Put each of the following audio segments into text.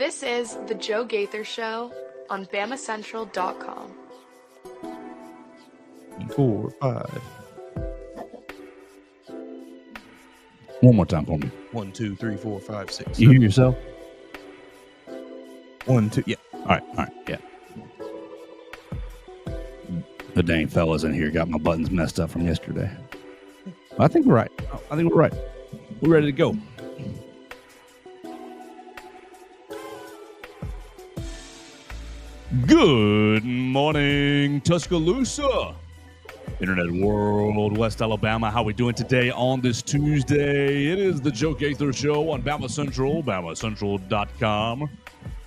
This is The Joe Gaither Show on BamaCentral.com. 4, 5. One more time for me. 1, 2, 3, 4, 5, 6. You hear yourself? 1, 2. Yeah. All right, yeah. The dang fellas in here got my buttons messed up from yesterday. I think we're right. We're ready to go. Good morning, Tuscaloosa, Internet World, West Alabama. How we doing today on this Tuesday? It is the Joe Gaither Show on BamaCentral, BamaCentral.com.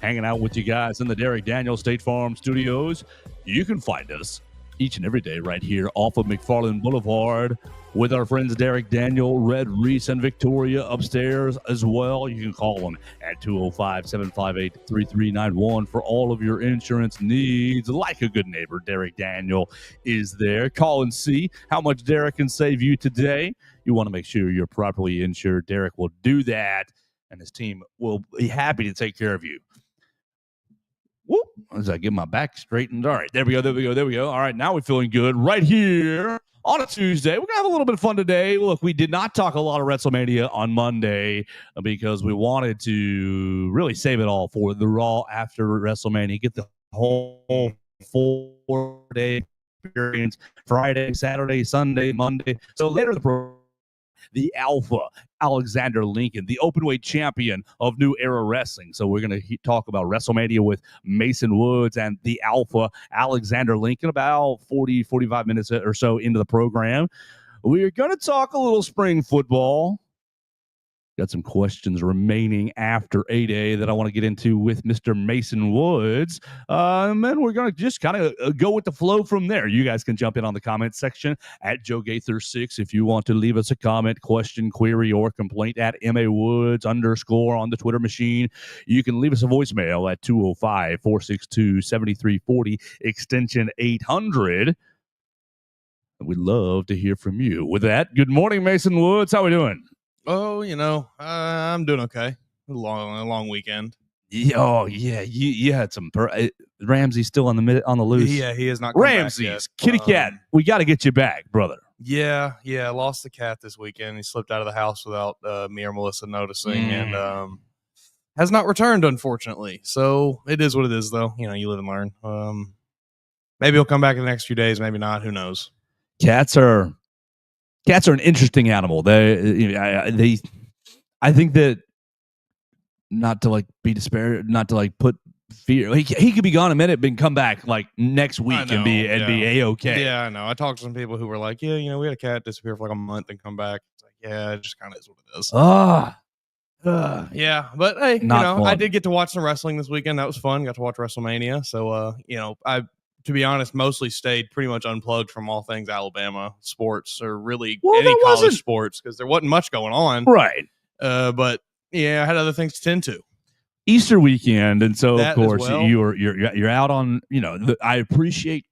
Hanging out with you guys in the Derek Daniels State Farm Studios. You can find us each and every day right here off of McFarland Boulevard with our friends Derek Daniel, Red Reese, and Victoria upstairs as well. You can call them at 205-758-3391 for all of your insurance needs. Like a good neighbor, Derek Daniel is there. Call and see how much Derek can save you today. You want to make sure you're properly insured. Derek will do that, and his team will be happy to take care of you. Whoop, as I get my back straightened. All right, there we go. All right, now we're feeling good right here on a Tuesday. We're going to have a little bit of fun today. Look, we did not talk a lot of Wrestlemania on Monday because we wanted to really save it all for the Raw after Wrestlemania. Get the whole 4-day experience, Friday, Saturday, Sunday, Monday. So later in the program, the Alpha, Alexander Lincoln, the openweight champion of New Era Wrestling. So we're going to talk about WrestleMania with Mason Woods and the Alpha, Alexander Lincoln, about 40, 45 minutes or so into the program. We're going to talk a little spring football. Got some questions remaining after 8A that I want to get into with Mr. Mason Woods. And then we're going to just kind of go with the flow from there. You guys can jump in on the comment section at Joe Gaither 6 if you want to leave us a comment, question, query, or complaint at MAWoods_ on the Twitter machine. You can leave us a voicemail at 205-462-7340, extension 800. We'd love to hear from you. With that, good morning, Mason Woods. How we doing? Oh, I'm doing okay. A long weekend. Oh yeah, you had some. Ramsey's still on the loose. Yeah, he is not. Ramsey's kitty cat. We got to get you back, brother. Yeah. I lost the cat this weekend. He slipped out of the house without me or Melissa noticing, and has not returned, unfortunately. So it is what it is, though. You live and learn. Maybe he'll come back in the next few days. Maybe not. Who knows? Cats are an interesting animal. I think that, not to be disparaging, not to put fear. He could be gone a minute and come back next week and be A-okay. Yeah, I know. I talked to some people who were like, we had a cat disappear for a month and come back. It's like, yeah, it just kind of is what it is. Yeah, but hey, I did get to watch some wrestling this weekend. That was fun. Got to watch WrestleMania. So, I, to be honest, mostly stayed pretty much unplugged from all things Alabama sports or really any college sports because there wasn't much going on. Right. But yeah, I had other things to tend to. Easter weekend, and so that of course well. you're out on. I appreciate.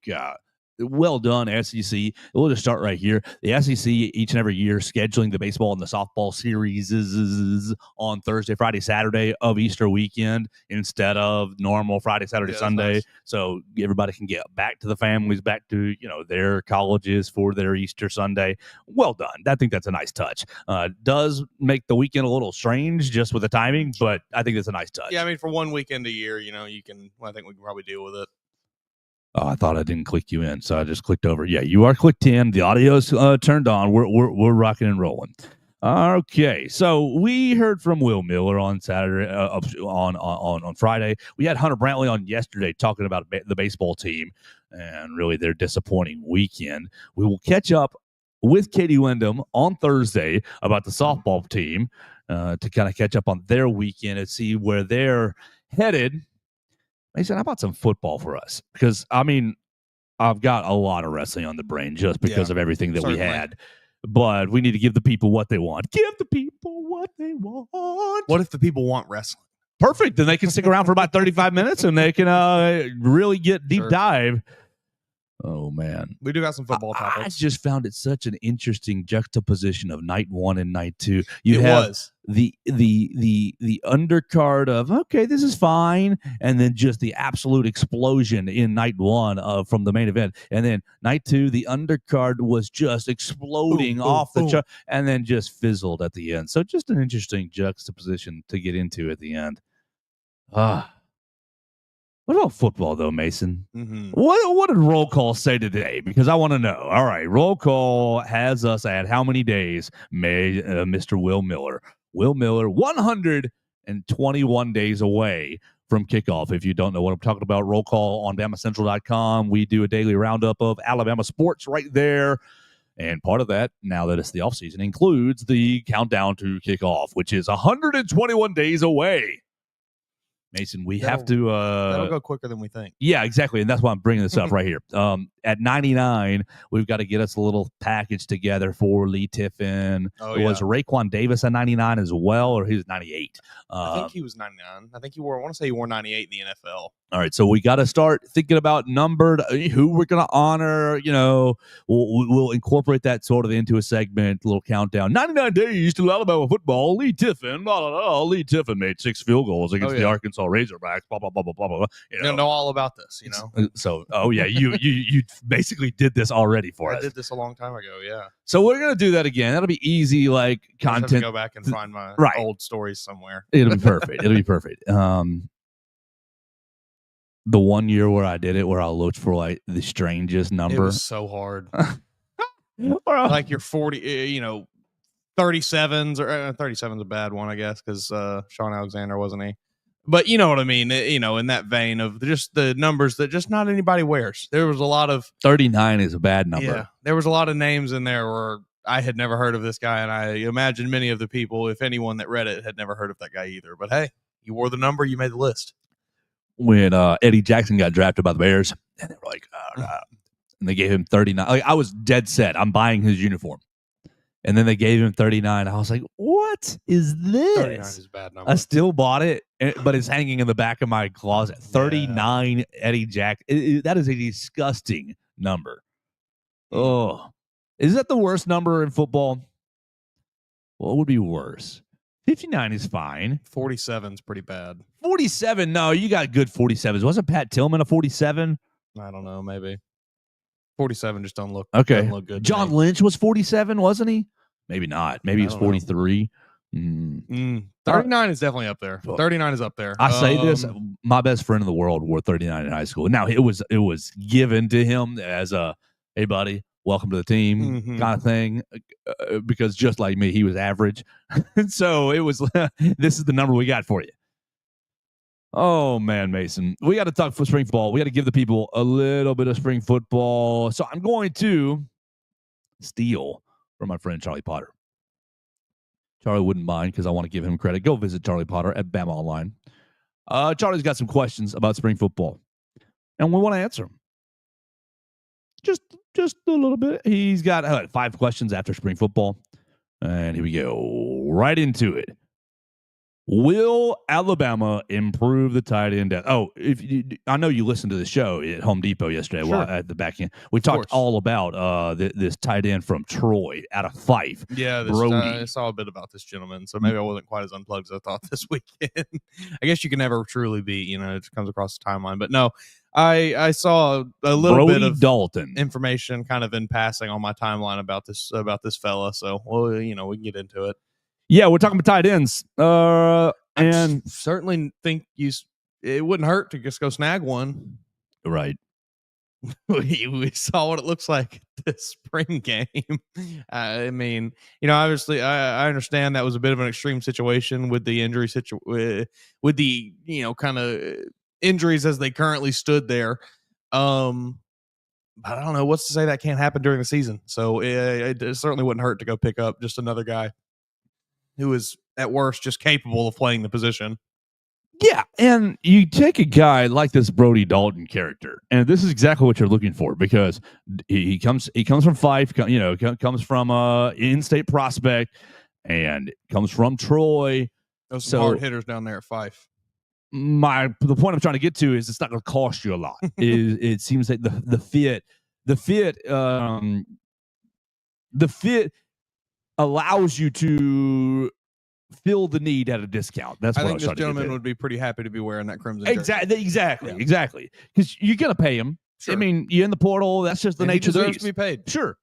Well done, SEC. We'll just start right here. The SEC each and every year scheduling the baseball and the softball series is on Thursday, Friday, Saturday of Easter weekend instead of normal Friday, Saturday, Sunday. Nice. So everybody can get back to the families, back to their colleges for their Easter Sunday. Well done. I think that's a nice touch. Does make the weekend a little strange just with the timing, but I think that's a nice touch. Yeah, I mean for one weekend a year, I think we can probably deal with it. Oh, I thought I didn't click you in, so I just clicked over. Yeah, you are clicked in. The audio's turned on. We're rocking and rolling. Okay, so we heard from Will Miller on Saturday, on Friday. We had Hunter Brantley on yesterday talking about the baseball team and really their disappointing weekend. We will catch up with Katie Wyndham on Thursday about the softball team to kind of catch up on their weekend and see where they're headed. Mason, how about some football for us? Because, I've got a lot of wrestling on the brain just because of everything that we had. But we need to give the people what they want. Give the people what they want. What if the people want wrestling? Perfect. Then they can stick around for about 35 minutes and they can really get deep dive Oh, man. We do got some football I topics. just found it such an interesting juxtaposition of night one and night two. It was. the undercard of, okay, this is fine, and then just the absolute explosion in night one from the main event. And then night two, the undercard was just exploding off the chart and then just fizzled at the end. So just an interesting juxtaposition to get into at the end. What about football, though, Mason? Mm-hmm. What did roll call say today? Because I want to know. All right, roll call has us at how many days? Mr. Will Miller. Will Miller, 121 days away from kickoff. If you don't know what I'm talking about, roll call on BamaCentral.com. We do a daily roundup of Alabama sports right there. And part of that, now that it's the offseason, includes the countdown to kickoff, which is 121 days away. Mason, that'll go quicker than we think. Yeah, exactly. And that's why I'm bringing this up right here. At 99, we've got to get us a little package together for Lee Tiffin. Was Raekwon Davis at 99 as well, or he was 98? I think he was 99. I think I want to say he wore 98 in the NFL. All right, so we got to start thinking about numbered, who we're going to honor. We'll incorporate that sort of into a segment, a little countdown. 99 days to Alabama football. Lee Tiffin, blah, blah, blah. Lee Tiffin made 6 field goals against the Arkansas Razorbacks. Blah blah blah blah blah blah. You know all about this, So, you basically did this already for us. I did this a long time ago. Yeah. So we're gonna do that again. That'll be easy, like content. I have to go back and find my old stories somewhere. It'll be perfect. It'll be perfect. The 1 year where I did it, where I looked for like the strangest number. It was so hard. Like your 40, 37s or 37's a bad one, I guess, because Sean Alexander wasn't he. But you know what I mean, in that vein of just the numbers that just not anybody wears. There was a lot of 39 is a bad number. Yeah, there was a lot of names in there where I had never heard of this guy, and I imagine many of the people, if anyone that read it, had never heard of that guy either. But hey, you wore the number, you made the list. When Eddie Jackson got drafted by the Bears, and they were like, and they gave him 39. Like, I was dead set. I'm buying his uniform. And then they gave him 39. I was like, what is this? 39 is a bad number. I still bought it, but it's hanging in the back of my closet. 39 Eddie Jackson. That is a disgusting number. Oh, is that the worst number in football? What would be worse? 59 is fine. 47 is pretty bad. 47? No, you got good 47s. Wasn't Pat Tillman a 47? I don't know, maybe. 47 just doesn't look good. John Lynch was 47, wasn't he? Maybe not. Maybe he was 43. 39 is definitely up there. 39 is up there. I say this, my best friend in the world wore 39 in high school. Now, it was given to him as a, hey, buddy, welcome to the team kind of thing, because just like me, he was average. And so it was, this is the number we got for you. Oh, man, Mason. We got to talk for spring football. We got to give the people a little bit of spring football. So I'm going to steal from my friend Charlie Potter. Charlie wouldn't mind because I want to give him credit. Go visit Charlie Potter at Bama Online. Charlie's got some questions about spring football, and we want to answer them. Just a little bit. He's got 5 questions after spring football, and here we go. Right into it. Will Alabama improve the tight end depth? Oh, I know you listened to the show at Home Depot yesterday. Sure. At the back end. We talked all about this tight end from Troy out of Fife. Yeah, I saw a bit about this gentleman, so maybe I wasn't quite as unplugged as I thought this weekend. I guess you can never truly be, it just comes across the timeline. But no, I saw a little bit of Dalton information kind of in passing on my timeline about this fella. So, we can get into it. Yeah, we're talking about tight ends. And I certainly think it wouldn't hurt to just go snag one. Right. We saw what it looks like this spring game. I mean, obviously, I understand that was a bit of an extreme situation with the injury with the kind of injuries as they currently stood there. But I don't know what's to say that can't happen during the season. So it certainly wouldn't hurt to go pick up just another guy who is at worst just capable of playing the position. Yeah, and you take a guy like this Brody Dalton character, and this is exactly what you're looking for, because he comes from Fife, comes from in-state prospect, and comes from Troy. Those some hard hitters down there at Fife. The point I'm trying to get to is it's not going to cost you a lot. It seems that the fit the fit allows you to fill the need at a discount. That's I what think this I was trying to gentleman get would be pretty happy to be wearing that crimson jersey. Exactly. Because you're gonna pay him. Sure. I mean, you're in the portal. That's just the nature of the beast. To be paid. Sure.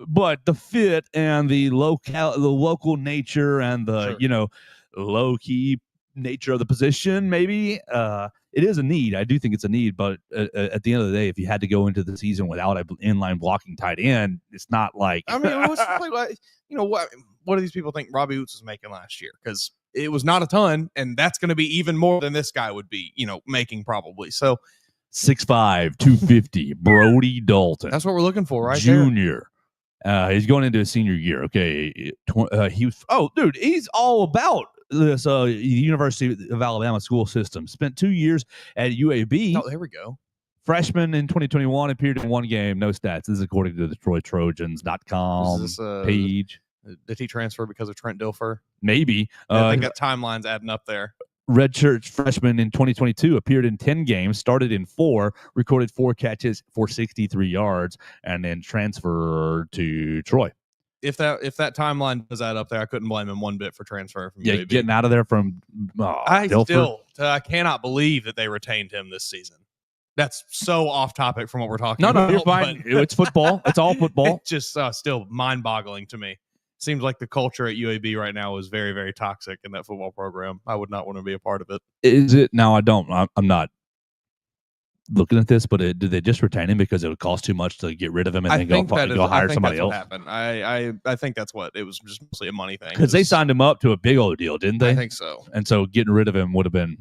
But the fit and the local nature and the low key nature of the position, maybe it is a need. I do think it's a need, but at the end of the day, if you had to go into the season without an inline blocking tight end, it's not like. I mean, what do these people think Robbie Oots was making last year? Because it was not a ton, and that's going to be even more than this guy would be, making probably. So 6'5", 250, Brody Dalton. That's what we're looking for, right? Junior. He's going into his senior year. Okay, he's all about this University of Alabama school system. Spent 2 years at UAB. Oh, there we go. Freshman in 2021, appeared in one game. No stats. This is according to the DetroitTrojans.com page. Did he transfer because of Trent Dilfer? Maybe. I think that timeline's adding up there. Redshirt freshman in 2022, appeared in 10 games, started in 4, recorded 4 catches for 63 yards, and then transferred to Troy. If that timeline does add up there, I couldn't blame him one bit for transferring from UAB. Getting out of there from I cannot believe that they retained him this season. That's so off topic from what we're talking about. No, you're fine. It's football. It's all football. It's just still mind-boggling to me. Seems like the culture at UAB right now is very, very toxic in that football program. I would not want to be a part of it. Is it? No, I don't. I'm not looking at this, but did they just retain him because it would cost too much to get rid of him and then go hire somebody else? I think that's what it was, just mostly a money thing. Because they signed him up to a big old deal, didn't they? I think so. And so getting rid of him would have been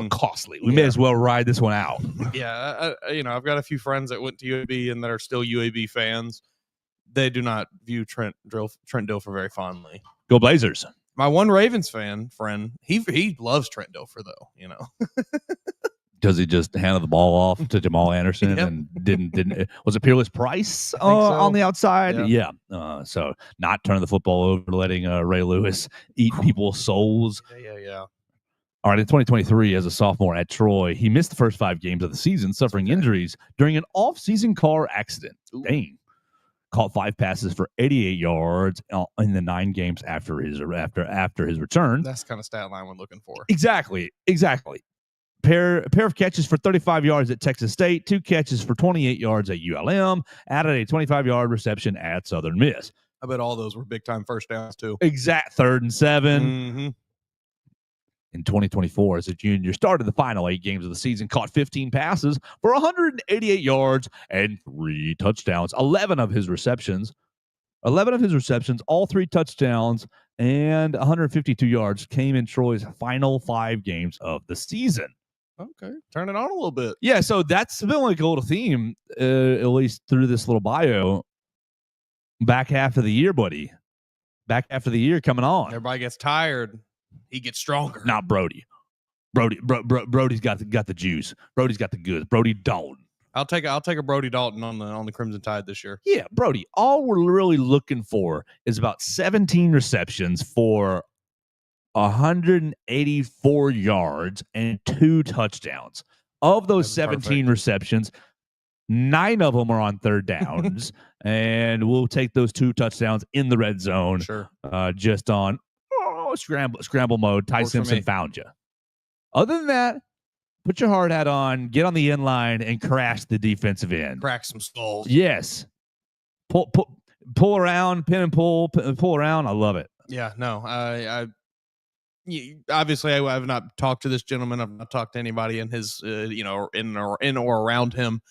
costly. We may as well ride this one out. Yeah, I've got a few friends that went to UAB and that are still UAB fans. They do not view Trent Dilfer very fondly. Go Blazers. My one Ravens friend, he loves Trent Dilfer though, Does he just handed the ball off to Jamal Anderson and didn't was it Peerless Price on the outside? Yeah. So not turning the football over, letting Ray Lewis eat people's souls. Yeah. All right, in 2023, as a sophomore at Troy, he missed the first 5 games of the season, suffering injuries during an off-season car accident. Ooh. Dang. Caught 5 passes for 88 yards in the 9 games after his return. That's the kind of stat line we're looking for. Exactly. Pair of catches for 35 yards at Texas State, 2 catches for 28 yards at ULM, added a 25-yard reception at Southern Miss. I bet all those were big-time first downs, too. Exact 3rd and 7. Mm-hmm. In 2024, as a junior, started the final 8 games of the season, caught 15 passes for 188 yards and 3 touchdowns. 11 of his receptions, all 3 touchdowns, and 152 yards came in Troy's final 5 games of the season. Okay, turn it on a little bit. Yeah, so that's been like a little theme, at least through this little bio. Back half of the year, buddy. Back half of the year coming on. Everybody gets tired. He gets stronger. Not Brody. Brody's got the juice. Brody's got the goods. Brody Dalton. I'll take a Brody Dalton on the Crimson Tide this year. Yeah, Brody. All we're really looking for is about 17 receptions for 184 yards and 2 touchdowns. Of those 17 receptions, 9 of them are on 3rd downs, and we'll take those 2 touchdowns in the red zone. Sure. Just on scramble mode. Ty Simpson found you. Other than that, put your hard hat on, get on the end line, and crash the defensive end. Crack some skulls. Yes. Pull around, pin and pull around. I love it. Yeah, no, obviously I have not talked to this gentleman. I've not talked to anybody in his, in or around him.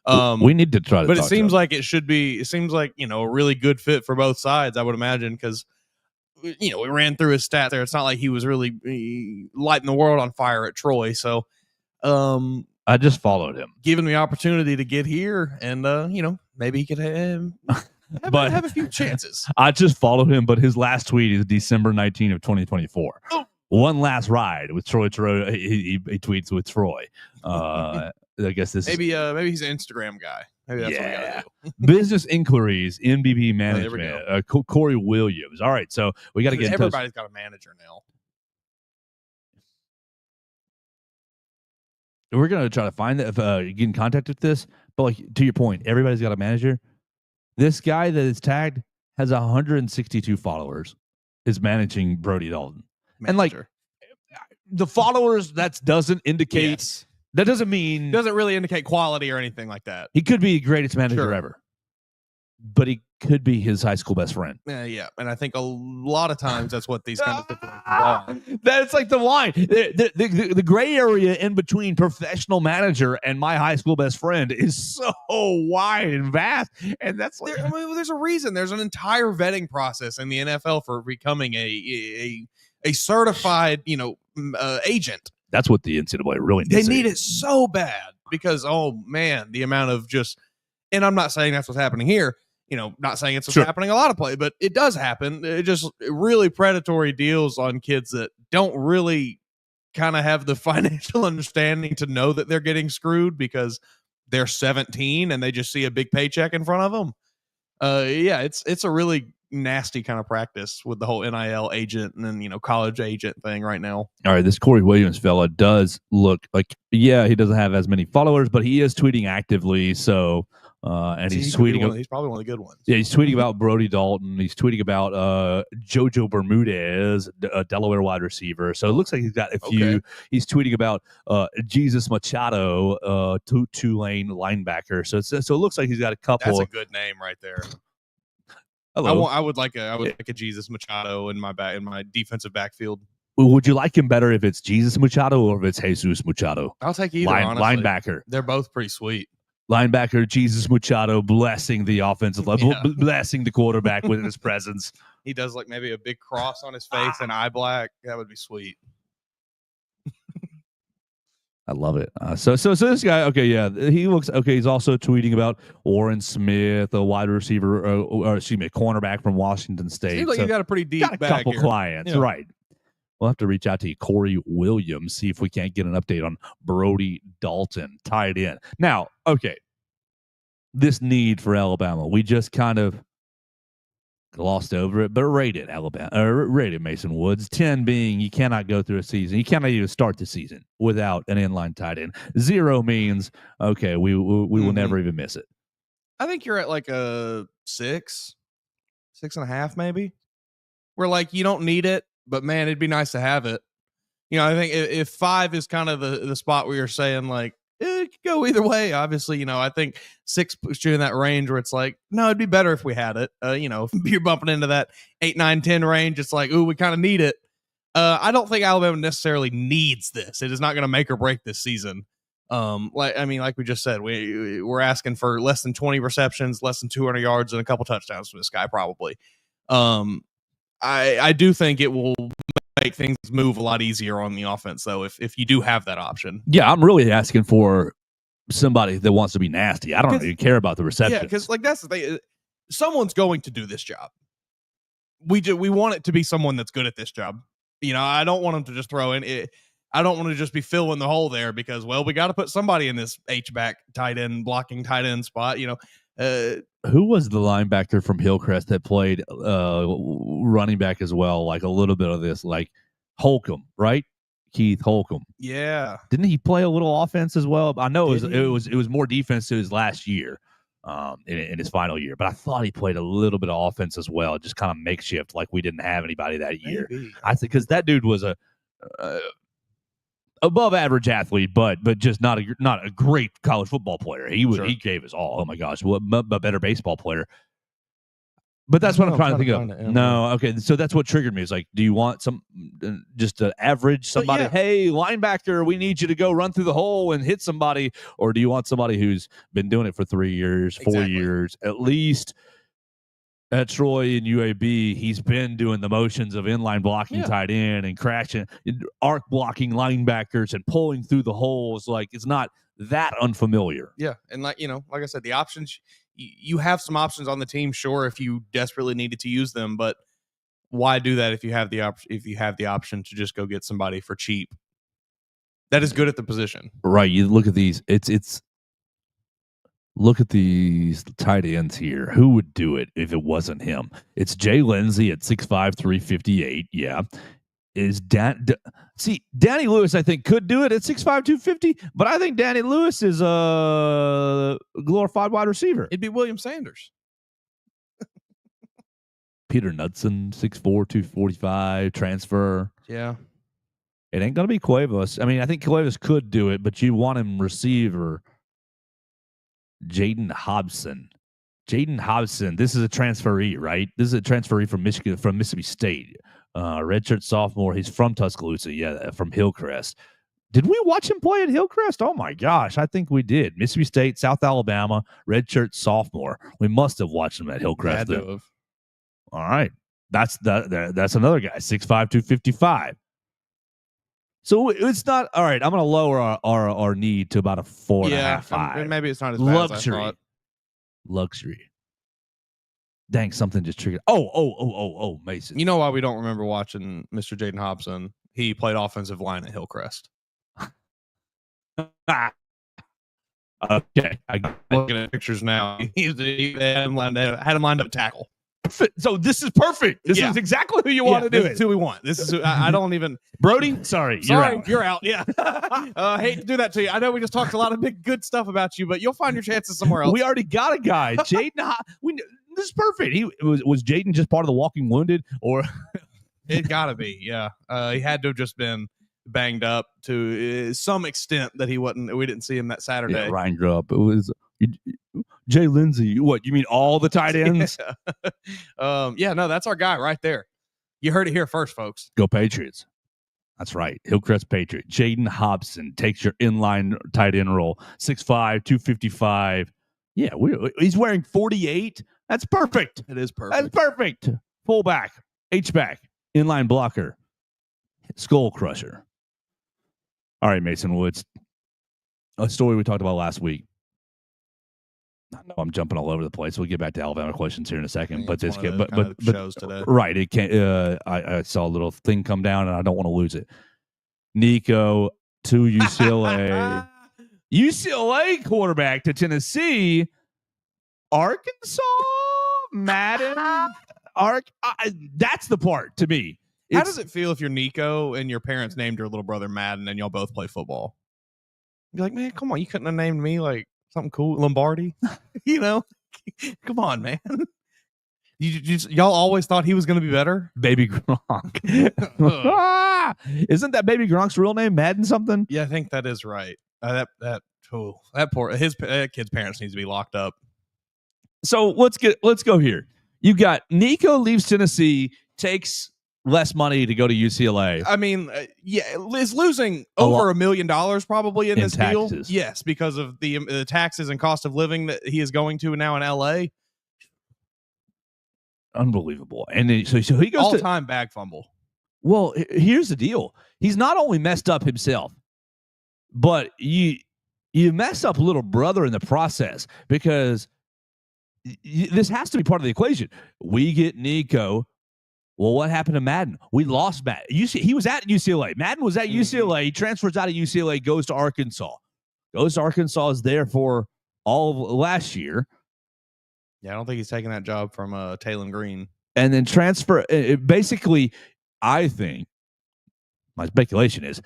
We need to try to. But it seems like it should be. It seems like a really good fit for both sides. I would imagine because we ran through his stat there. It's not like he was really lighting the world on fire at Troy. So, I just followed him, given the opportunity to get here, and maybe he could have a few chances. I just followed him, but his last tweet is December 19 of 2024. Oh. One last ride with Troy. He tweets with Troy. I guess this maybe he's an Instagram guy. Maybe that's what we gotta do. Business inquiries, NBB management. Corey Williams. All right, so we got to get. Everybody's got a manager now. We're gonna try to find that. Get in contact with this, But like to your point, everybody's got a manager. This guy that is tagged has 162 followers, is managing Brody Dalton. And like Manager. the followers, that doesn't indicate, Yes. that doesn't mean Doesn't really indicate quality or anything like that. he could be the greatest manager Sure. ever, but he could be his high school best friend. Yeah, and I think a lot of times that's what these kind of situations are. That's like the line. The gray area in between professional manager and my high school best friend is so wide and vast. And that's like, There's a reason. There's an entire vetting process in the NFL for becoming a certified, agent. that's what the NCAA really needs. They need it so bad because, oh man, the amount of just, and I'm not saying that's what's happening here. Not saying it's what's happening a lot of play, but it does happen. It just really predatory deals on kids that don't really kind of have the financial understanding to know that they're getting screwed because they're 17 and they just see a big paycheck in front of them. It's a really nasty kind of practice with the whole NIL agent and then, college agent thing right now. All right, this Corey Williams fella does look like, yeah, he doesn't have as many followers, but he is tweeting actively. So, and he's tweeting. He's probably one of the good ones. Yeah, he's tweeting about Brody Dalton. He's tweeting about JoJo Bermudez, a Delaware wide receiver. So it looks like he's got a few. Okay. He's tweeting about Jesus Machado, Tulane linebacker. So it looks like he's got a couple. That's a good name right there. Hello. I would like a Jesus Machado in my defensive backfield. Would you like him better if it's Jesus Machado or if it's Jesus Machado? I'll take either. Honestly. Linebacker. They're both pretty sweet. Linebacker Jesus Machado blessing the offensive level, blessing the quarterback with his presence. He does like maybe a big cross on his face and eye black. That would be sweet. I love it. So this guy, okay, yeah, he looks okay. He's also tweeting about Warren Smith, a wide receiver, a cornerback from Washington State. Seems like you got a pretty deep couple clients, right? We'll have to reach out to Corey Williams, see if we can't get an update on Brody Dalton, tied in. Now, okay, this need for Alabama, we just kind of glossed over it, but rated rated Mason Woods. 10 being you cannot go through a season. You cannot even start the season without an inline tight end. 0 means, okay, we will never even miss it. I think you're at like a 6.5 maybe. Where like you don't need it, but man, it'd be nice to have it. I think if 5 is kind of the spot where you're saying like, it could go either way. Obviously, I think 6 puts you in that range where it's like, no, it'd be better if we had it. If you're bumping into that 8, 9, 10 range, it's like, ooh, we kind of need it. I don't think Alabama necessarily needs this. It is not going to make or break this season. Like we just said, we're asking for less than 20 receptions, less than 200 yards, and a couple touchdowns from this guy probably. I do think it will make things move a lot easier on the offense, though, if you do have that option. Yeah, I'm really asking for somebody that wants to be nasty. I don't even care about the reception. Yeah, because like that's the thing. Someone's going to do this job. We want it to be someone that's good at this job. I don't want them to just throw in it. I don't want to just be filling the hole there because, well, we got to put somebody in this H-back tight end, blocking tight end spot. Who was the linebacker from Hillcrest that played running back as well? Like a little bit of this, like Holcomb, right? Keith Holcomb. Yeah. Didn't he play a little offense as well? I know it was more defense to his last year, in his final year. But I thought he played a little bit of offense as well, just kind of makeshift, like we didn't have anybody that year. Maybe. I think because that dude was a above average athlete, but just not a great college football player. He gave us all. Oh my gosh, what a better baseball player. But that's what I'm trying to think of. No, okay. So that's what triggered me. It's like, do you want just an average somebody? Hey, linebacker, we need you to go run through the hole and hit somebody, or do you want somebody who's been doing it for 3 years, 4 years, at least? At Troy and UAB, he's been doing the motions of inline blocking tight end and crashing, arc blocking linebackers and pulling through the holes. Like, it's not that unfamiliar. Yeah, and like I said, the options. You have some options on the team, sure, if you desperately needed to use them, but why do that if you have the option to just go get somebody for cheap that is good at the position? Right. You look at these. Look at these tight ends here. Who would do it if it wasn't him? It's Jay Lindsey at 6'5", 358. Yeah. is see, Danny Lewis, I think, could do it at 6'5", 250, but I think Danny Lewis is a glorified wide receiver. It'd be William Sanders. Peter Knudsen, 6'4", 245, transfer. Yeah. It ain't going to be Cuevas. I mean, I think Cuevas could do it, but you want him receiver. Jaden Hobson. This is a transferee, right? This is a transferee from Michigan, from Mississippi State. Redshirt sophomore. He's from Tuscaloosa. Yeah, from Hillcrest. Did we watch him play at Hillcrest? Oh my gosh, I think we did. Mississippi State, South Alabama, redshirt sophomore. We must have watched him at Hillcrest. All right, that's another guy, 6'5", 255. So it's not all right. I'm going to lower our need to about a 4.5, 5. Maybe it's not as bad luxury. as I thought. Luxury. Dang, something just triggered. Oh, Mason. You know why we don't remember watching Mr. Jaden Hobson? He played offensive line at Hillcrest. Okay. I'm looking at pictures now. He had him lined up tackle. So this is perfect. This is exactly who you want to do it. This is who we want. This is who, I don't even. Brody, sorry, you're out. Yeah. Hate to do that to you. I know we just talked a lot of good stuff about you, but you'll find your chances somewhere else. We already got a guy, Jaden. This is perfect. He was Jaden just part of the walking wounded, or it gotta be. Yeah, he had to have just been banged up to some extent that he wasn't. We didn't see him that Saturday. Yeah, Ryan grew up. It was Jay Lindsey. What, you mean all the tight ends? No, that's our guy right there. You heard it here first, folks. Go Patriots. That's right. Hillcrest Patriot. Jaden Hobson takes your inline tight end role. 6'5", 255. Yeah, he's wearing 48. That's perfect. It is perfect. That's perfect. Fullback, H-back, inline blocker, skull crusher. All right, Mason Woods. A story we talked about last week. I know I'm jumping all over the place. We'll get back to Alabama questions here in a second. But this shows today. Right. It can't. I saw a little thing come down, and I don't want to lose it. Nico to UCLA. UCLA quarterback to Tennessee. Arkansas, Madden, that's the part to me. How does it feel if you're Nico and your parents named your little brother Madden and y'all both play football? You're like, man, come on, you couldn't have named me like something cool, Lombardi. You know, come on, man. Y'all always thought he was going to be better. Baby Gronk. Isn't that Baby Gronk's real name? Madden something? Yeah, I think that is right. That kid's parents needs to be locked up. So let's go here. You got Nico leaves Tennessee, takes less money to go to UCLA. I mean, is losing over $1 million probably in this taxes. Deal. Yes, because of the taxes and cost of living that he is going to now in LA. Unbelievable. And then, so he goes all-time bag fumble. Well, here's the deal. He's not only messed up himself, but you mess up little brother in the process, because this has to be part of the equation. We get Nico. Well, what happened to Madden? We lost Madden. He was at UCLA. Madden was at UCLA. He transfers out of UCLA, goes to Arkansas. Is there for all of last year. Yeah, I don't think he's taking that job from Taylon Green. And then transfer. Basically, I think, my speculation is,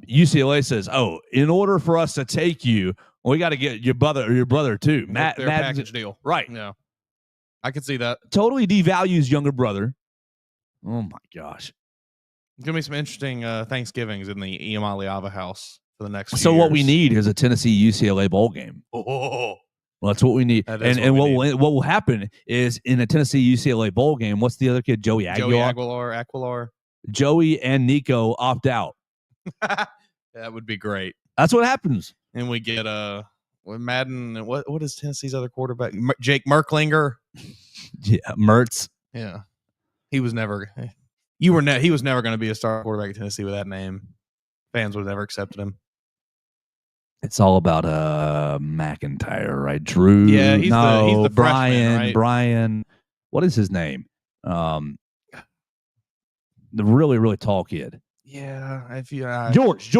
UCLA says, "Oh, in order for us to take you, we got to get your brother too." Their package deal, right? Yeah, I could see that. Totally devalues younger brother. Oh my gosh, it's gonna be some interesting Thanksgivings in the Iamaleava house for the next. So what we need is a Tennessee UCLA bowl game. Oh, well, that's what we need. And what will happen is, in a Tennessee UCLA bowl game, what's the other kid? Joey Aguilar. Joey and Nico opt out. That would be great. That's what happens. And we get Madden. What is Tennessee's other quarterback? Jake Merklinger. Yeah, Mertz. Yeah, he was never. He was never going to be a star quarterback at Tennessee with that name. Fans would have never accepted him. It's all about McIntyre, right? Drew. Yeah, he's the Brian. freshman, right? Brian. What is his name? The really, really tall kid. Yeah, George.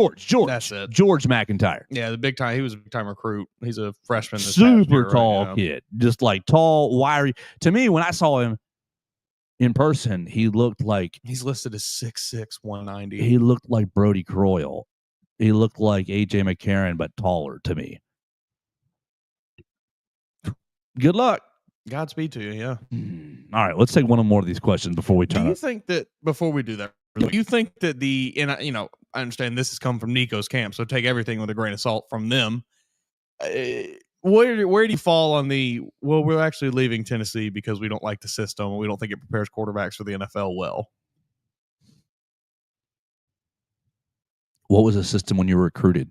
That's it. George McIntyre. Yeah, the big time. He was a big time recruit. He's a freshman. Super tall kid, just like tall, wiry. To me, when I saw him, in person, he looked like He's listed as 6'6", 190. he looked like Brody Croyle. He looked like AJ McCarron, but taller to me. Good luck. Godspeed to you, yeah. All right, let's take one more of these questions before we Do turn you it. think that, before we do that, do you think that I understand this has come from Nico's camp, so take everything with a grain of salt from them. Where do you fall on we're actually leaving Tennessee because we don't like the system and we don't think it prepares quarterbacks for the NFL well? What was the system when you were recruited?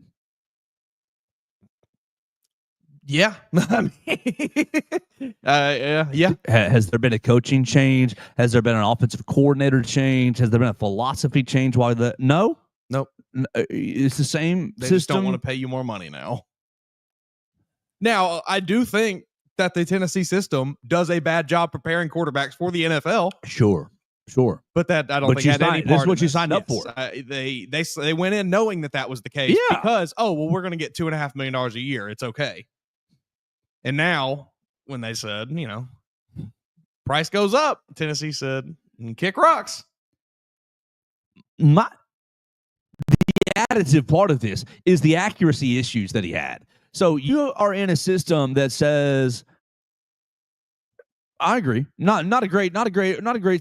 Yeah. Yeah. Has there been a coaching change? Has there been an offensive coordinator change? Has there been a philosophy change? No? Nope. It's the same They system. just don't want to pay you more money now. Now, I do think that the Tennessee system does a bad job preparing quarterbacks for the NFL. Sure. But that I don't think had any part. This is what in you signed up for. They went in knowing that was the case because we're going to get $2.5 million a year. It's okay. And now, when they said, price goes up, Tennessee said, kick rocks. The additive part of this is the accuracy issues that he had. So you are in a system that says, I agree, not a great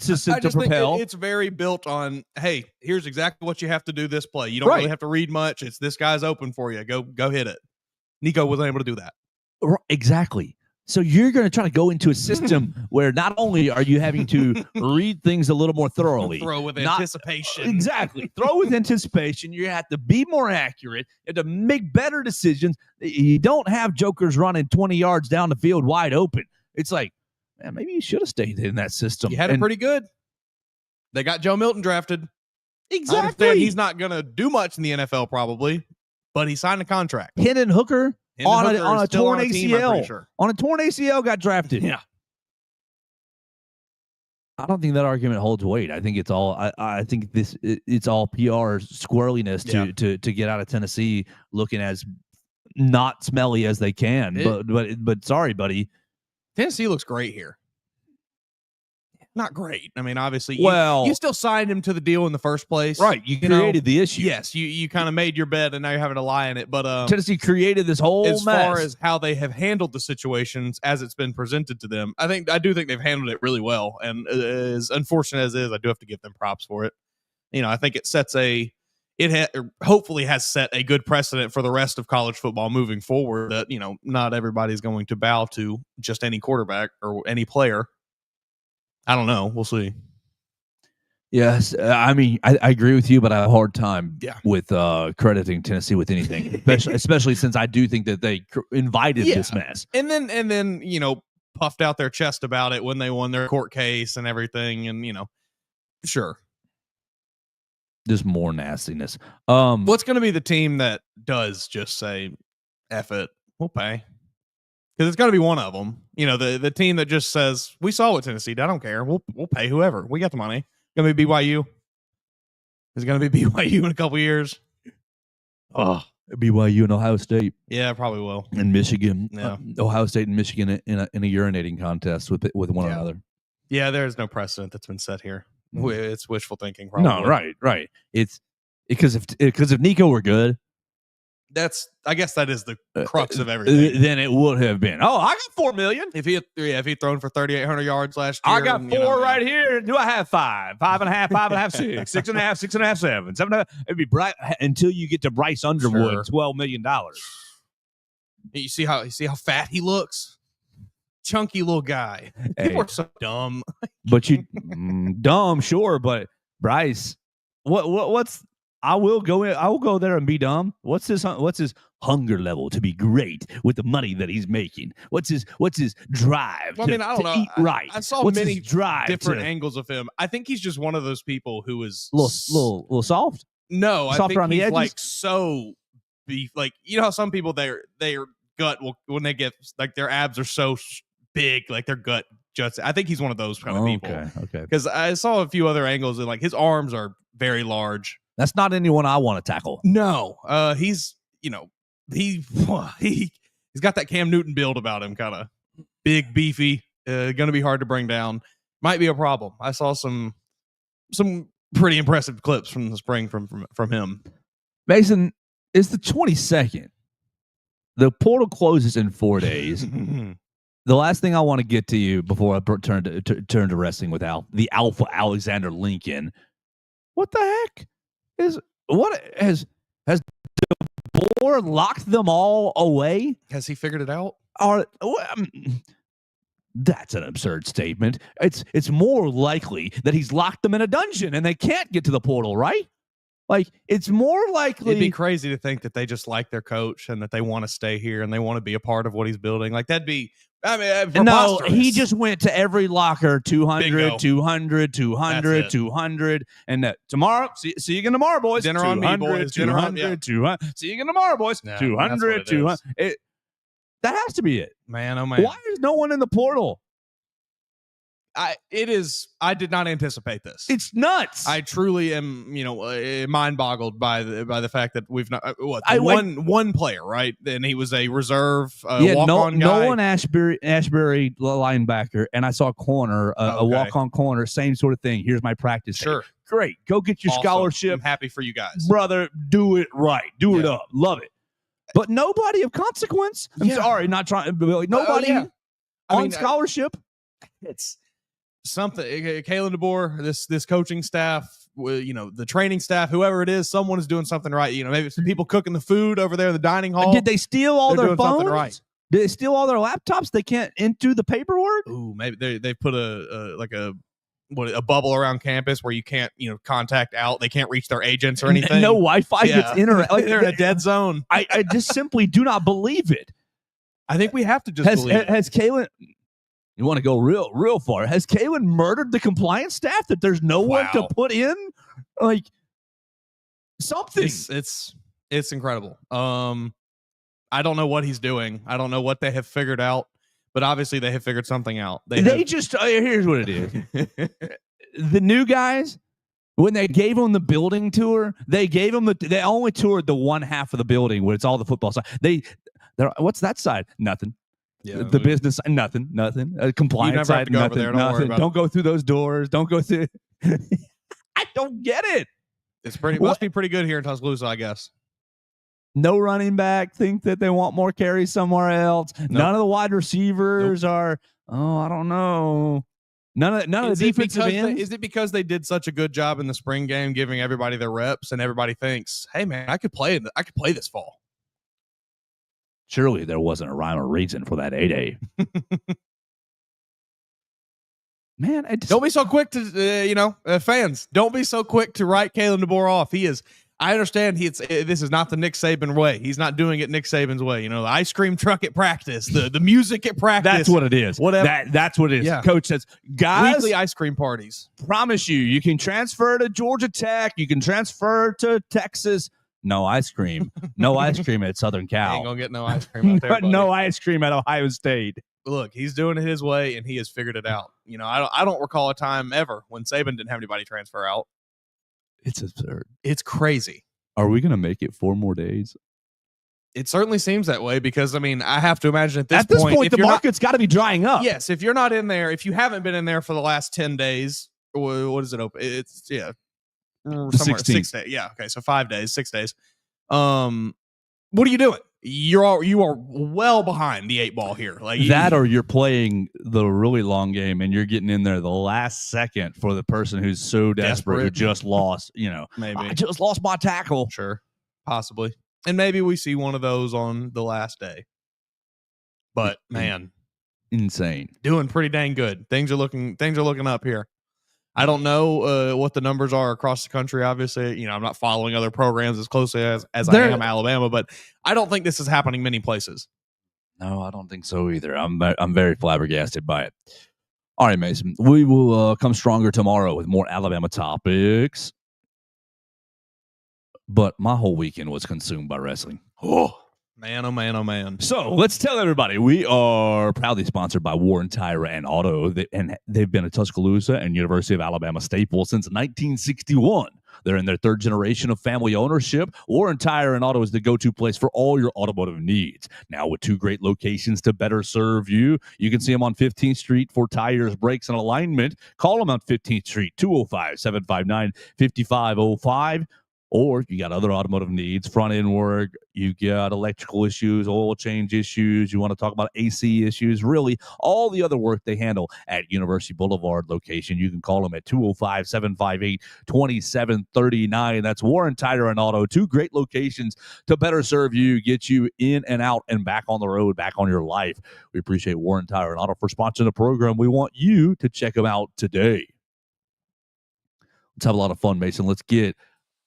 system to propel. Think it's very built on, hey, here's exactly what you have to do this play. You don't really have to read much. It's this guy's open for you. Go hit it. Nico wasn't able to do that. Exactly. So you're going to try to go into a system where not only are you having to read things a little more thoroughly, throw with anticipation. Exactly. Throw with anticipation. You have to be more accurate. You have to make better decisions. You don't have jokers running 20 yards down the field wide open. It's like, man, maybe you should have stayed in that system. You had it pretty good. They got Joe Milton drafted. Exactly. He's not going to do much in the NFL probably, but he signed a contract. Hendon Hooker on a torn ACL. Sure. On a torn ACL got drafted. Yeah. I don't think that argument holds weight. I think it's all. I think it's all PR squirreliness to get out of Tennessee looking as not smelly as they can. But sorry, buddy. Tennessee looks great here. Not great. I mean, obviously, you still signed him to the deal in the first place. Right. You created the issue. Yes, you kind of made your bed, and now you're having to lie in it. But Tennessee created this whole mess. As far as how they have handled the situations as it's been presented to them, I do think they've handled it really well. And as unfortunate as it is, I do have to give them props for it. I think it sets hopefully has set a good precedent for the rest of college football moving forward. That not everybody's going to bow to just any quarterback or any player. I don't know. We'll see. Yes. I mean, I agree with you, but I have a hard time with crediting Tennessee with anything, especially since I do think that they invited this mess. And then, puffed out their chest about it when they won their court case and everything. And, sure. Just more nastiness. What's going to be the team that does just say, F it, we'll pay? Because it's got to be one of them. The team that just says, we saw what Tennessee did. I don't care. We'll pay whoever. We got the money. Going to be BYU. Is it going to be BYU in a couple years? BYU and Ohio State. Yeah, probably will. And Michigan. Yeah. Ohio State and Michigan in a urinating contest with one another. Yeah, there's no precedent that's been set here. It's wishful thinking, probably. No, right. It's because if Nico were good, I guess that is the crux of everything. Then it would have been. Oh, I got $4 million. If he thrown for 3,800 yards last year, I got four right here. Do I have 5? 5.5, 5.5, 6, 6.5, 6.5, 7, 7.5. It'd be bright until you get to Bryce Underwood, $12 million. You see how fat he looks? Chunky little guy. People are so dumb. But dumb, sure. But Bryce, what's? I will go there and be dumb. What's his hunger level to be great with the money that he's making? What's his drive? Well, I don't know. Eat right. I saw what's many different to, angles of him. I think he's just one of those people who is little soft. No, Softer I think on the he's edges? like so beef. Like how some people their gut will, when they get like their abs are so big, like their gut just. I think he's one of those kind of people. Okay. Because I saw a few other angles and like his arms are very large. That's not anyone I want to tackle. No, he's he's got that Cam Newton build about him, kind of big, beefy, going to be hard to bring down. might be a problem. I saw some pretty impressive clips from the spring from him. Mason, it's the 22nd. The portal closes in 4 days. The last thing I want to get to you before I turn to wrestling with the Alpha Alexander Lincoln. What the heck has DeBoer locked them all away? Has he figured it out? That's an absurd statement. It's more likely that he's locked them in a dungeon and they can't get to the portal, right? Like, it's more likely. It'd be crazy to think that they just like their coach and that they want to stay here and they want to be a part of what he's building. Like, that'd be, no, he just went to every locker, 200, Bingo. 200, 200, 200. And tomorrow, see you again tomorrow, boys. Dinner on me, boys. 200, 200. See you again tomorrow, boys. Yeah, 200, 200. That has to be it. Man, oh man. Why is no one in the portal? I did not anticipate this. It's nuts. I truly am, mind boggled by the fact that we've not one player, right? And he was a reserve walk-on guy. Nolan Ashbury linebacker, and I saw a corner, a walk-on corner, same sort of thing. Here's my practice. Sure. Day. Great. Go get your scholarship. I'm happy for you guys. Brother, do it right. Do it up. Love it. But nobody of consequence. I'm sorry, not trying. Nobody on scholarship. It's something. Kalen DeBoer, this coaching staff, the training staff, whoever it is, someone is doing something right. Maybe some people cooking the food over there in the dining hall. Did they steal all their phones? Right. Did they steal all their laptops? They can't enter the paperwork. Ooh, maybe they put a bubble around campus where you can't contact out. They can't reach their agents or anything. No Wi-Fi gets internet. Like they're in a dead zone. I just simply do not believe it. I think we have to just believe it. Has Kalen? You want to go real far? Has Kalen murdered the compliance staff that there's no one to put in like something? It's incredible. I don't know what he's doing. I don't know what they have figured out. But obviously, they have figured something out. Here's what it is. The new guys, when they gave them the building tour, they only toured the one half of the building where it's all the football side. What's that side? Nothing. Yeah, the business side, nothing. Compliance side, nothing. Don't go through those doors. Don't go through. I don't get it. Must be pretty good here in Tuscaloosa, I guess. No running back. Think that they want more carries somewhere else. Nope. None of the wide receivers are. Oh, I don't know. None of the defensive ends. Is it because they did such a good job in the spring game, giving everybody their reps, and everybody thinks, "Hey, man, I could play this fall." Surely there wasn't a rhyme or reason for that 8A. Man, don't be so quick to fans. Don't be so quick to write Kalen DeBoer off. He is. I understand this is not the Nick Saban way. He's not doing it Nick Saban's way. The ice cream truck at practice, the music at practice. That's what it is. Whatever. That's what it is. Yeah. Coach says, guys, weekly ice cream parties. Promise you can transfer to Georgia Tech. You can transfer to Texas. No ice cream. No ice cream at Southern Cal. Ain't gonna get no ice cream out there. No ice cream at Ohio State. Look, he's doing it his way, and he has figured it out. I don't recall a time ever when Saban didn't have anybody transfer out. It's absurd. It's crazy. Are we going to make it 4 more days? It certainly seems that way because, I have to imagine at this point the market's got to be drying up. Yes, if you're not in there, if you haven't been in there for the last 10 days, what is it open? It's, somewhere 6 days. Yeah, okay, so 5 days, 6 days. What are you doing? You are well behind the 8 ball here. Like or you're playing the really long game and you're getting in there the last second for the person who's so desperate who just lost. Maybe I just lost my tackle. Sure, possibly, and maybe we see one of those on the last day. But man, insane, doing pretty dang good. Things are looking up here. I don't know what the numbers are across the country. Obviously, I'm not following other programs as closely as I am Alabama, but I don't think this is happening many places. No, I don't think so either. I'm very flabbergasted by it. All right, Mason, we will come stronger tomorrow with more Alabama topics. But my whole weekend was consumed by wrestling. Oh. Man, oh man, oh man. So let's tell everybody we are proudly sponsored by Warren Tire and Auto, and they've been a Tuscaloosa and University of Alabama staple since 1961. They're in their third generation of family ownership. Warren Tire and Auto is the go-to place for all your automotive needs. Now with 2 great locations to better serve you. You can see them on 15th Street for tires, brakes, and alignment. Call them on 15th Street, 205-759-5505. Or if you got other automotive needs, front end work, you got electrical issues, oil change issues, you want to talk about AC issues, really all the other work they handle at University Boulevard location. You can call them at 205-758-2739. That's Warren Tire and Auto, 2 great locations to better serve you, get you in and out and back on the road, back on your life. We appreciate Warren Tire and Auto for sponsoring the program. We want you to check them out today. Let's have a lot of fun, Mason. Let's get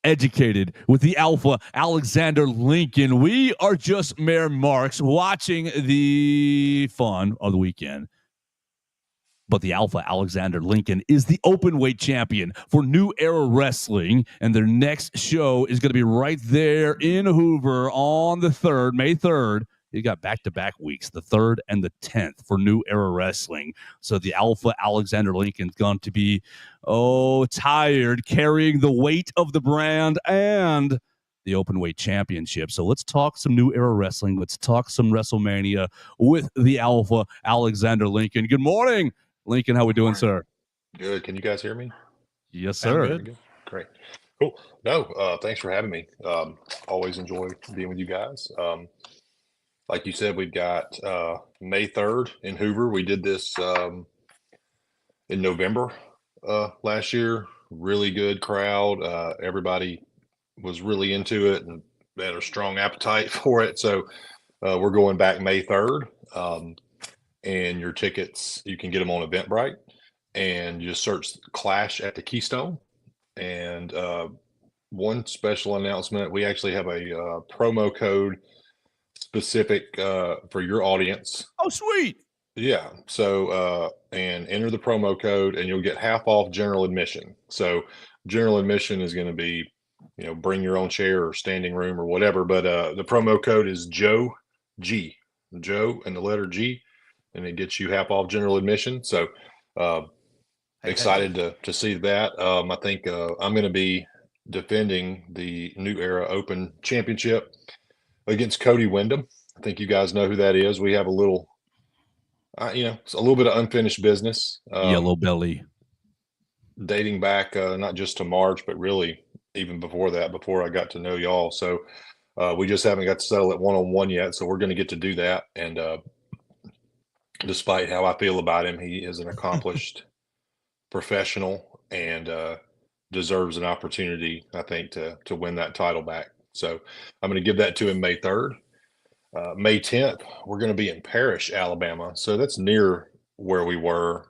educated with the Alpha Alexander Lincoln. We are just mere marks watching the fun of the weekend. But the Alpha Alexander Lincoln is the open weight champion for New Era Wrestling. And their next show is going to be right there in Hoover on the 3rd, May 3rd. You got back-to-back weeks, the 3rd and the 10th for New Era Wrestling. So the Alpha Alexander Lincoln's going to be, tired carrying the weight of the brand and the open weight championship. So let's talk some New Era Wrestling. Let's talk some Wrestlemania with the Alpha Alexander Lincoln. Good morning, Lincoln. How we doing, sir? Good. Can you guys hear me? Yes, sir. Good. Great. Cool. No, thanks for having me. Always enjoy being with you guys. Like you said, we've got May 3rd in Hoover. We did this in November last year. Really good crowd. Everybody was really into it and had a strong appetite for it. So we're going back May 3rd. And your tickets, you can get them on Eventbrite. And you just search Clash at the Keystone. And one special announcement, we actually have a promo code specific for your audience. Oh, sweet. Yeah. So and enter the promo code and you'll get half off general admission. So general admission is going to be, bring your own chair or standing room or whatever. But the promo code is Joe and the letter G, and it gets you half off general admission. So excited to see that. I think I'm going to be defending the New Era Open Championship against Cody Wyndham. I think you guys know who that is. We have a little, it's a little bit of unfinished business. Yellow belly. Dating back not just to March, but really even before that, before I got to know y'all. So we just haven't got to settle it one-on-one yet. So we're going to get to do that. And despite how I feel about him, he is an accomplished professional and deserves an opportunity, I think, to win that title back. So I'm going to give that to him May 3rd. May 10th, we're going to be in Parrish, Alabama. So that's near where we were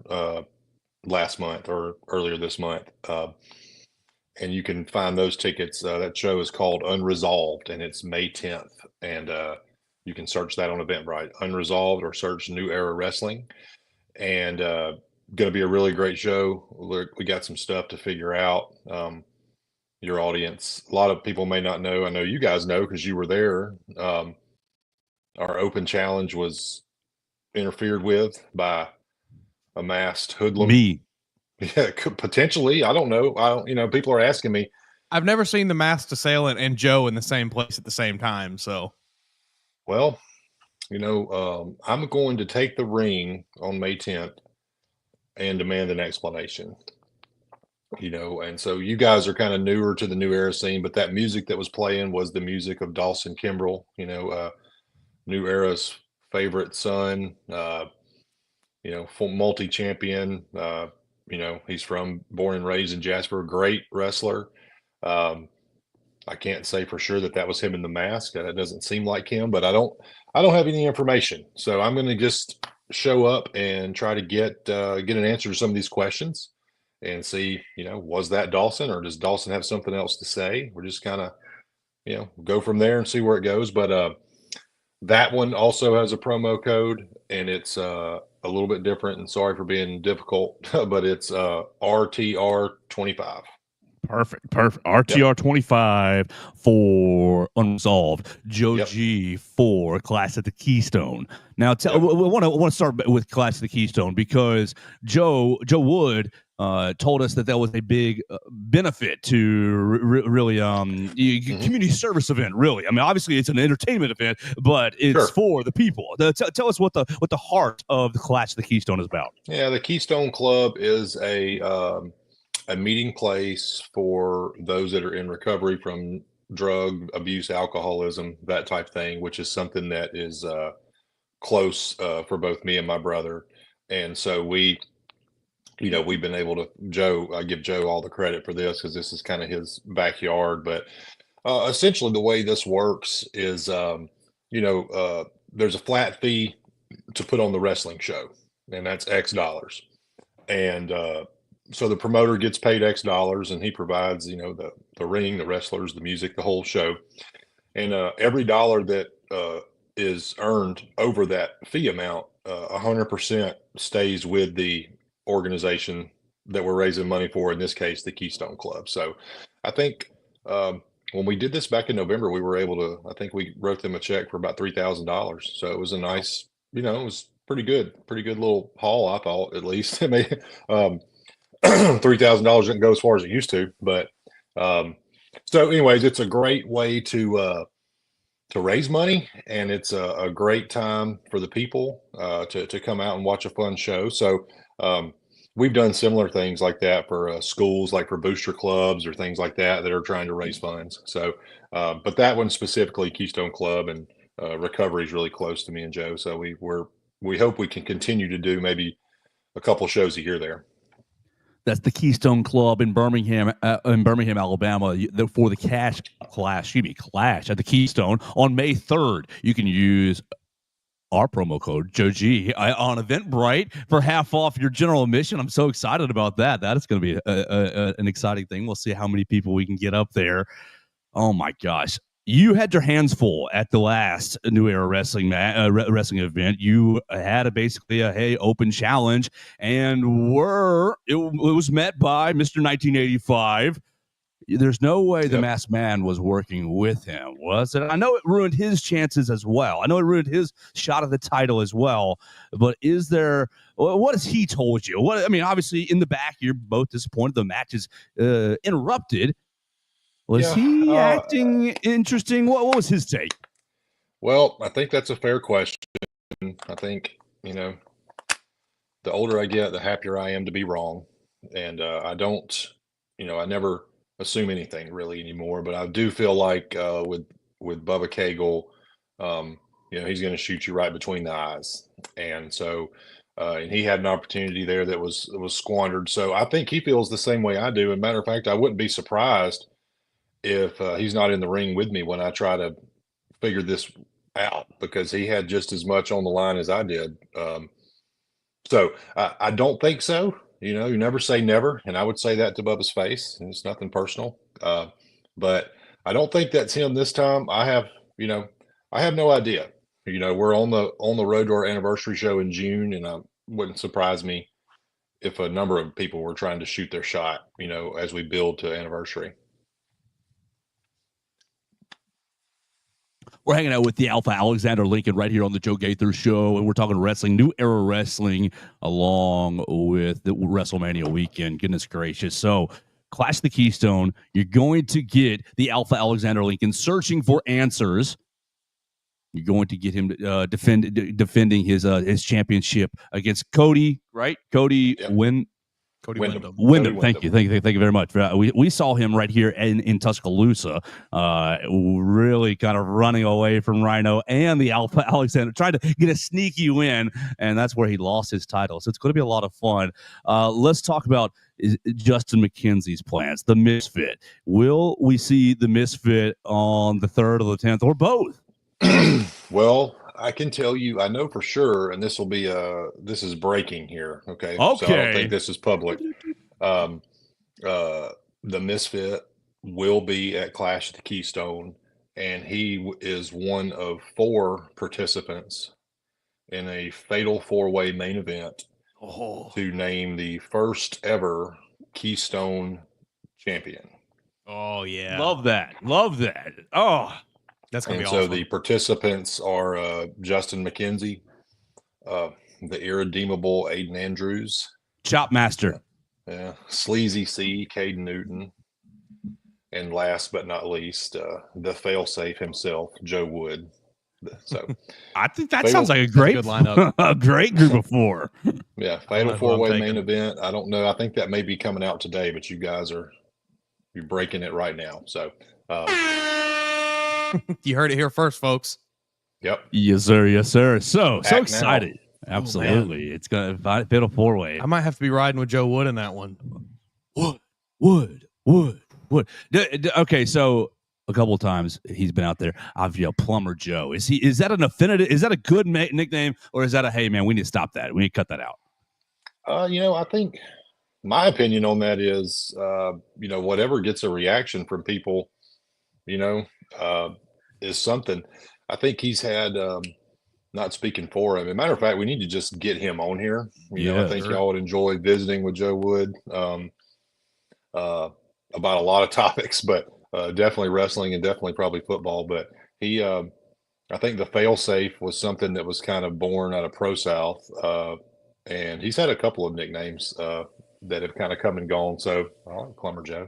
last month or earlier this month. And you can find those tickets. That show is called Unresolved, and it's May 10th. And you can search that on Eventbrite, Unresolved, or search New Era Wrestling. And going to be a really great show. We got some stuff to figure out. Your audience, a lot of people may not know. I know you guys know because you were there. Our open challenge was interfered with by a masked hoodlum. Me. Yeah, potentially. I don't know. People are asking me. I've never seen the masked assailant and Joe in the same place at the same time. So, well, I'm going to take the ring on May 10th and demand an explanation. And so you guys are kind of newer to the New Era scene, but that music that was playing was the music of Dawson Kimbrell, New Era's favorite son, multi-champion. He's born and raised in Jasper, great wrestler. I can't say for sure that was him in the mask. That doesn't seem like him, but I don't have any information. So I'm going to just show up and try to get an answer to some of these questions. And see, was that Dawson, or does Dawson have something else to say? We're just kind of, go from there and see where it goes. But that one also has a promo code, and it's a little bit different. And sorry for being difficult, but it's RTR25. Perfect. RTR 25 for Unresolved. Joe Yep. G for Clash at the Keystone. Now, we want to start with Clash at the Keystone because Joe Wood told us that was a big benefit to really community service event. Really, I mean, obviously it's an entertainment event, but it's for the people. Tell us what the heart of the Clash of the Keystone is about. Yeah, the Keystone Club is a meeting place for those that are in recovery from drug abuse, alcoholism, that type of thing, which is something that is close for both me and my brother. And so we've been able to, I give Joe all the credit for this because this is kind of his backyard. But essentially the way this works is, there's a flat fee to put on the wrestling show, and that's X dollars. And so the promoter gets paid X dollars, and he provides, the ring, the wrestlers, the music, the whole show. And every dollar that is earned over that fee amount, 100% stays with the organization that we're raising money for, in this case, the Keystone Club. So I think when we did this back in November, we were able to, I think we wrote them a check for about $3,000. So it was a nice, it was pretty good little haul, I thought, at least. I mean, $3,000 didn't go as far as it used to, but so anyways, it's a great way to raise money, and it's a great time for the people to come out and watch a fun show. So we've done similar things like that for schools, like for booster clubs or things like that are trying to raise funds. So, but that one specifically, Keystone Club and recovery, is really close to me and Joe. So we hope we can continue to do maybe a couple shows a year there. That's the Keystone Club in Birmingham, Alabama, for the Clash at the Keystone on May 3rd. You can use our promo code Joe G on Eventbrite for half off your general admission. I'm so excited about that. That is going to be an exciting thing. We'll see how many people we can get up there. Oh my gosh. You had your hands full at the last New Era Wrestling event. You had basically a open challenge, and it was met by Mr. 1985. There's no way the Masked Man was working with him, was it? I know it ruined his chances as well. I know it ruined his shot at the title as well. But what has he told you? Obviously in the back you're both disappointed. The match is interrupted. Was he acting interesting? What was his take? Well, I think that's a fair question. I think, the older I get, the happier I am to be wrong. And I don't, I never assume anything really anymore. But I do feel like with Bubba Cagle, he's going to shoot you right between the eyes. And so, and he had an opportunity there that was squandered. So I think he feels the same way I do. And matter of fact, I wouldn't be surprised if he's not in the ring with me when I try to figure this out, because he had just as much on the line as I did. So I don't think so. You never say never. And I would say that to Bubba's face, and it's nothing personal. But I don't think that's him this time. I have no idea. We're on the road to our anniversary show in June, and it wouldn't surprise me if a number of people were trying to shoot their shot, as we build to anniversary. We're hanging out with the Alpha Alexander Lincoln right here on the Joe Gaither Show, and we're talking wrestling, New Era Wrestling, along with the Wrestlemania weekend. Goodness gracious. So, Clash the Keystone, you're going to get the Alpha Alexander Lincoln searching for answers. You're going to get him defending his championship against Cody, right? Cody Wyndham. Thank you very much. We saw him right here in Tuscaloosa, really kind of running away from Rhino and the Alpha Alexander, trying to get a sneaky win, and that's where he lost his title. So it's going to be a lot of fun. Let's talk about Justin McKenzie's plans, the Misfit. Will we see the Misfit on the 3rd or the 10th, or both? Well, I can tell you, I know for sure, and this is breaking here. Okay. So I don't think this is public. The Misfit will be at Clash at the Keystone, and he is one of 4 participants in a fatal 4-way main event to name the first ever Keystone champion. Oh yeah, Love that. Love that. Oh, that's gonna And be so awesome. the participants are Justin McKenzie, the irredeemable Aiden Andrews, Chop Master. Sleazy C, Caden Newton, and last but not least, the failsafe himself, Joe Wood. So I think that Fatal- sounds like a That's a great good lineup. a great group of four. yeah, I don't know fatal who I'm 4-way taking. main event. I don't know. I think that may be coming out today, but you guys you're breaking it right now. So, You heard it here first, folks. yep. Yes, sir. Yes, sir. So Act now. excited. Absolutely. It's going to fatal 4-way. I might have to be riding with Joe Wood in that one. Wood. Okay, so a couple of times he's been out there. I've yelled Plumber Joe. Is that an affinity? Is that a good nickname, or is that a hey man? We need to stop that. We need to cut that out. I think my opinion on that is, whatever gets a reaction from people, is something. I think he's had. Not speaking for him. As a matter of fact, we need to just get him on here. I think y'all would enjoy visiting with Joe Wood about a lot of topics, but definitely wrestling and definitely probably football. But he, I think the failsafe was something that was kind of born out of Pro South, and he's had a couple of nicknames that have kind of come and gone. So I like Plumber Joe.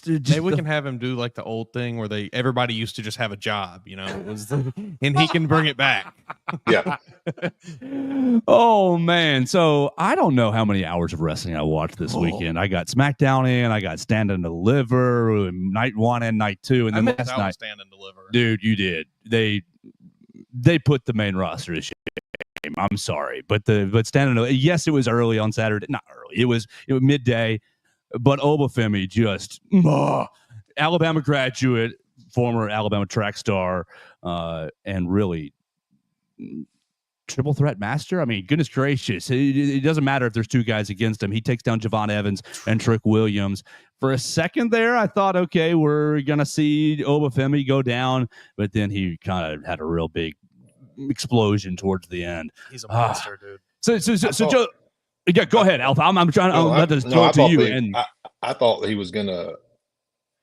Maybe we can have him do like the old thing where everybody used to just have a job, and he can bring it back. Yeah. Oh man, so I don't know how many hours of wrestling I watched this weekend. I got SmackDown in, I got Stand and Deliver, night 1 and night 2, and then last night, Stand and Deliver. dude, you did. They put the main roster to shame. I'm sorry, but Stand and Deliver. Yes, it was early on Saturday. Not early. It was midday. But Obafemi just Alabama graduate, former Alabama track star, and really triple threat master. I mean, goodness gracious. It doesn't matter if there's two guys against him. He takes down Javon Evans and Trick Williams. For a second there, I thought, okay, we're going to see Obafemi go down. But then he kind of had a real big explosion towards the end. He's a monster, dude. So Joe. Yeah, go ahead, Alpha. I'm trying to let this throw it to you. I thought he was gonna.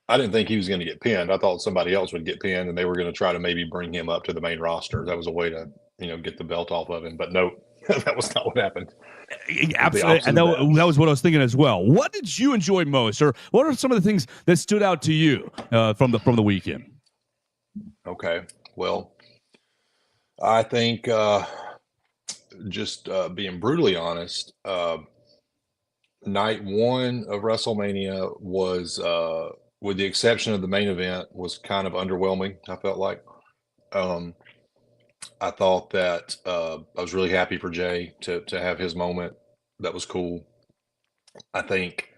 I didn't think he was gonna get pinned. I thought somebody else would get pinned, and they were gonna try to maybe bring him up to the main roster. That was a way to, get the belt off of him. But no, that was not what happened. Absolutely, and that was what I was thinking as well. What did you enjoy most, or what are some of the things that stood out to you from the weekend? Okay, well, I think. Just being brutally honest, night 1 of WrestleMania was, with the exception of the main event, was kind of underwhelming. I felt like, I thought that I was really happy for Jay to have his moment. That was cool. I think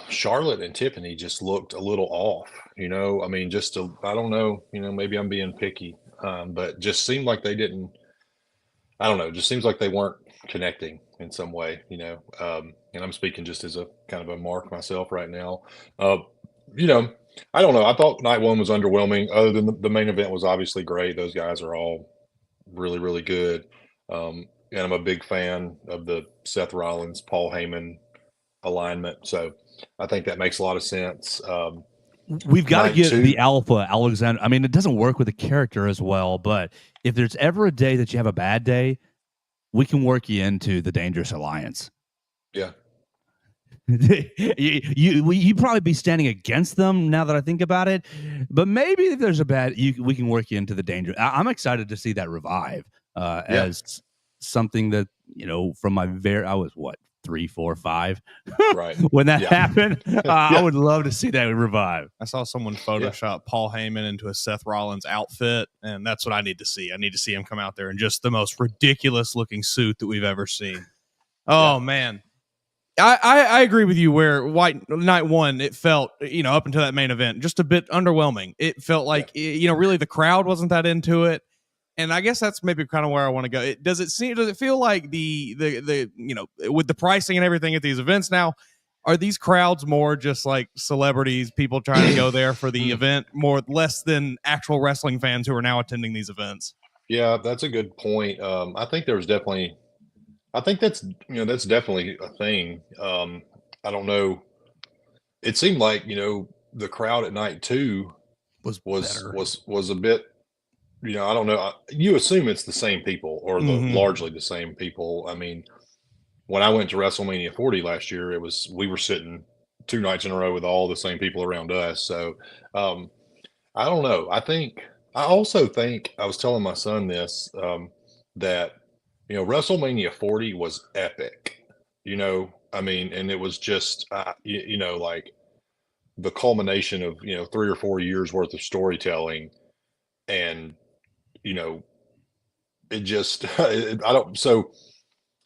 Charlotte and Tiffany just looked a little off. I mean, I don't know. Maybe I'm being picky, but just seemed like they didn't. I don't know. It just seems like they weren't connecting in some way, and I'm speaking just as a kind of a mark myself right now. I don't know. I thought night 1 was underwhelming. Other than the main event was obviously great. Those guys are all really, really good. And I'm a big fan of the Seth Rollins, Paul Heyman alignment. So I think that makes a lot of sense. We've got to get the Alpha Alexander. I mean, it doesn't work with the character as well, but if there's ever a day that you have a bad day, we can work you into the Dangerous Alliance. Yeah. You'd probably be standing against them now that I think about it, but maybe if there's a bad, we can work you into the danger. I'm excited to see that revive as something that, from my I was 3, 4, 5. Right. When that happened, I would love to see that revive. I saw someone Photoshop Paul Heyman into a Seth Rollins outfit, and that's what I need to see. I need to see him come out there in just the most ridiculous looking suit that we've ever seen. Oh, man. I agree with you where night 1, it felt, up until that main event, just a bit underwhelming. It felt like, really the crowd wasn't that into it. And I guess that's maybe kind of where I want to go. Does it feel like the with the pricing and everything at these events now, are these crowds more just like celebrities, people trying to go there for the event, less than actual wrestling fans who are now attending these events? Yeah, that's a good point. I think that's definitely a thing. I don't know. it seemed like, the crowd at night 2 Was a bit, I don't know. You assume it's the same people or largely the same people. I mean, when I went to WrestleMania 40 last year, we were sitting 2 nights in a row with all the same people around us. So, I don't know. I also think I was telling my son this, that, WrestleMania 40 was epic, I mean, and it was just, like the culmination of, 3 or 4 years worth of storytelling. And, you know, it just, so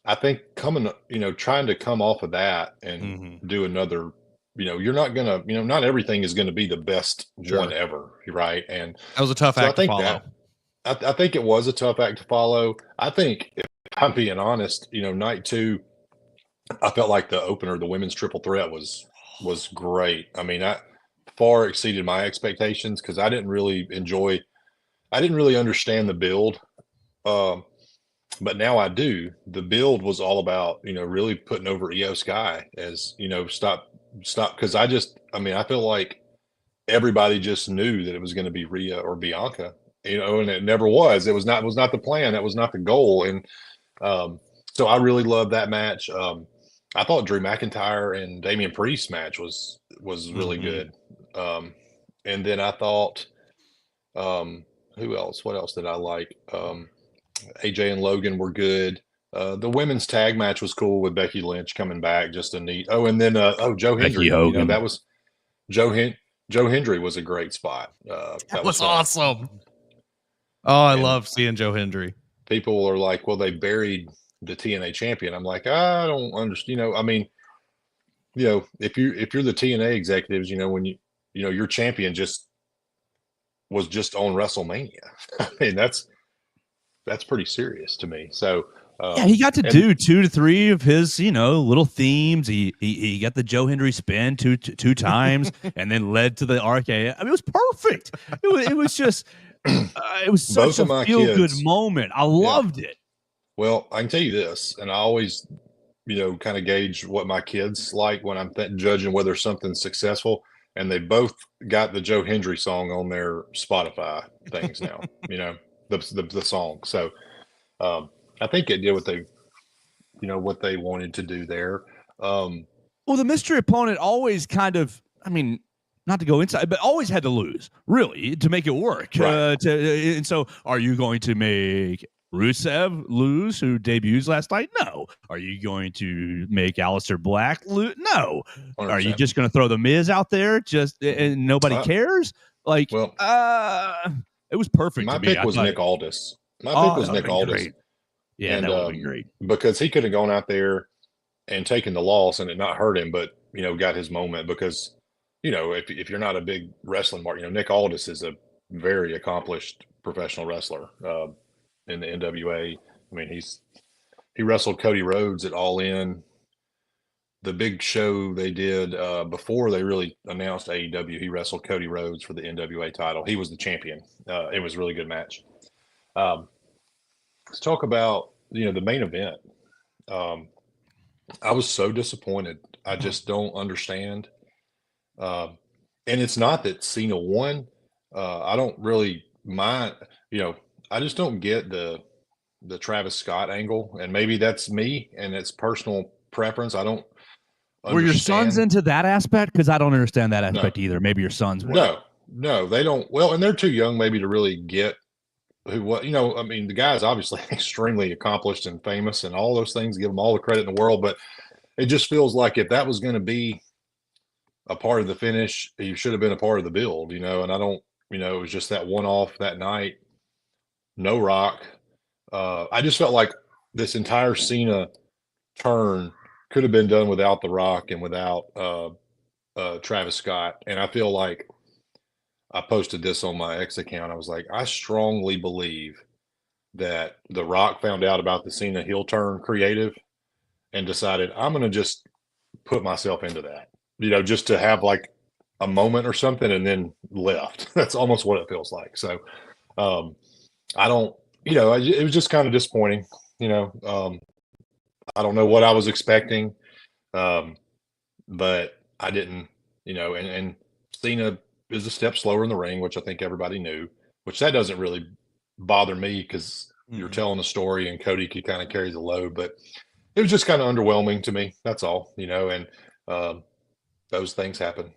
I think trying to come off of that and do another, you're not gonna, not everything is gonna be the best one ever, right? And that was a tough so act to follow. I think it was a tough act to follow. I think, if I'm being honest, night 2, I felt like the opener, the women's triple threat was great. I mean, I far exceeded my expectations because I didn't really understand the build. Um, but now I do. The build was all about, really putting over Io Sky as, stop, because I feel like everybody just knew that it was going to be Rhea or Bianca, and it never was. It was not the plan. That was not the goal. And so I really loved that match. I thought Drew McIntyre and Damian Priest match was really good. And then I thought, who else? What else did I like? AJ and Logan were good. The women's tag match was cool with Becky Lynch coming back, just a neat. Oh, and then Joe Hendry. Hogan. That was Joe Hendry was a great spot. That was awesome. Oh, I love seeing Joe Hendry. People are like, well, they buried the TNA champion. I'm like, I don't understand. I mean, if you're the TNA executives, when your champion was just on WrestleMania. I mean, that's pretty serious to me. So yeah, he got to do 2 to 3 of his, little themes. He got the Joe Hendry spin two times, and then led to the RKO. I mean, it was perfect. It was just, it was such a feel good moment. I loved it. Well, I can tell you this, and I always, kind of gauge what my kids like when I'm judging whether something's successful. And they both got the Joe Hendry song on their Spotify things now. The song. So I think it did what they wanted to do there. Well, the mystery opponent always kind of, I mean, not to go inside, but always had to lose, really, to make it work. Right. And so are you going to make Rusev lose, who debuts last night? No. Are you going to make Aleister Black lose? No. 100%. Are you just going to throw the Miz out there and nobody cares? Like, it was perfect. My pick was Nick Aldis. My pick was Nick Aldis. Great. Yeah, that would have been great. Because he could have gone out there and taken the loss and it not hurt him, but, got his moment because, if you're not a big wrestling mark, Nick Aldis is a very accomplished professional wrestler in the NWA. I mean, he wrestled Cody Rhodes at All In. The big show they did before they really announced AEW, he wrestled Cody Rhodes for the NWA title. He was the champion. It was a really good match. Let's talk about, the main event. I was so disappointed. I just don't understand. And it's not that Cena won. I don't really mind, I just don't get the Travis Scott angle. And maybe that's me and it's personal preference. I don't understand. Were your sons into that aspect? Because I don't understand that aspect either. Maybe your sons were. No, they don't. Well, and they're too young maybe to really get I mean, the guy's obviously extremely accomplished and famous and all those things, give him all the credit in the world. But it just feels like if that was going to be a part of the finish, he should have been a part of the build, and I don't, it was just that one-off that night. No Rock. I just felt like this entire Cena turn could have been done without The Rock and without Travis Scott. And I feel like I posted this on my X account. I was like, I strongly believe that The Rock found out about the Cena heel turn creative and decided, I'm going to just put myself into that, just to have like a moment or something, and then left. That's almost what it feels like. So I don't, it was just kind of disappointing, I don't know what I was expecting, but I didn't, and Cena is a step slower in the ring, which I think everybody knew, which that doesn't really bother me because you're telling a story and Cody could kind of carry the load, but it was just kind of underwhelming to me. That's all, and those things happen.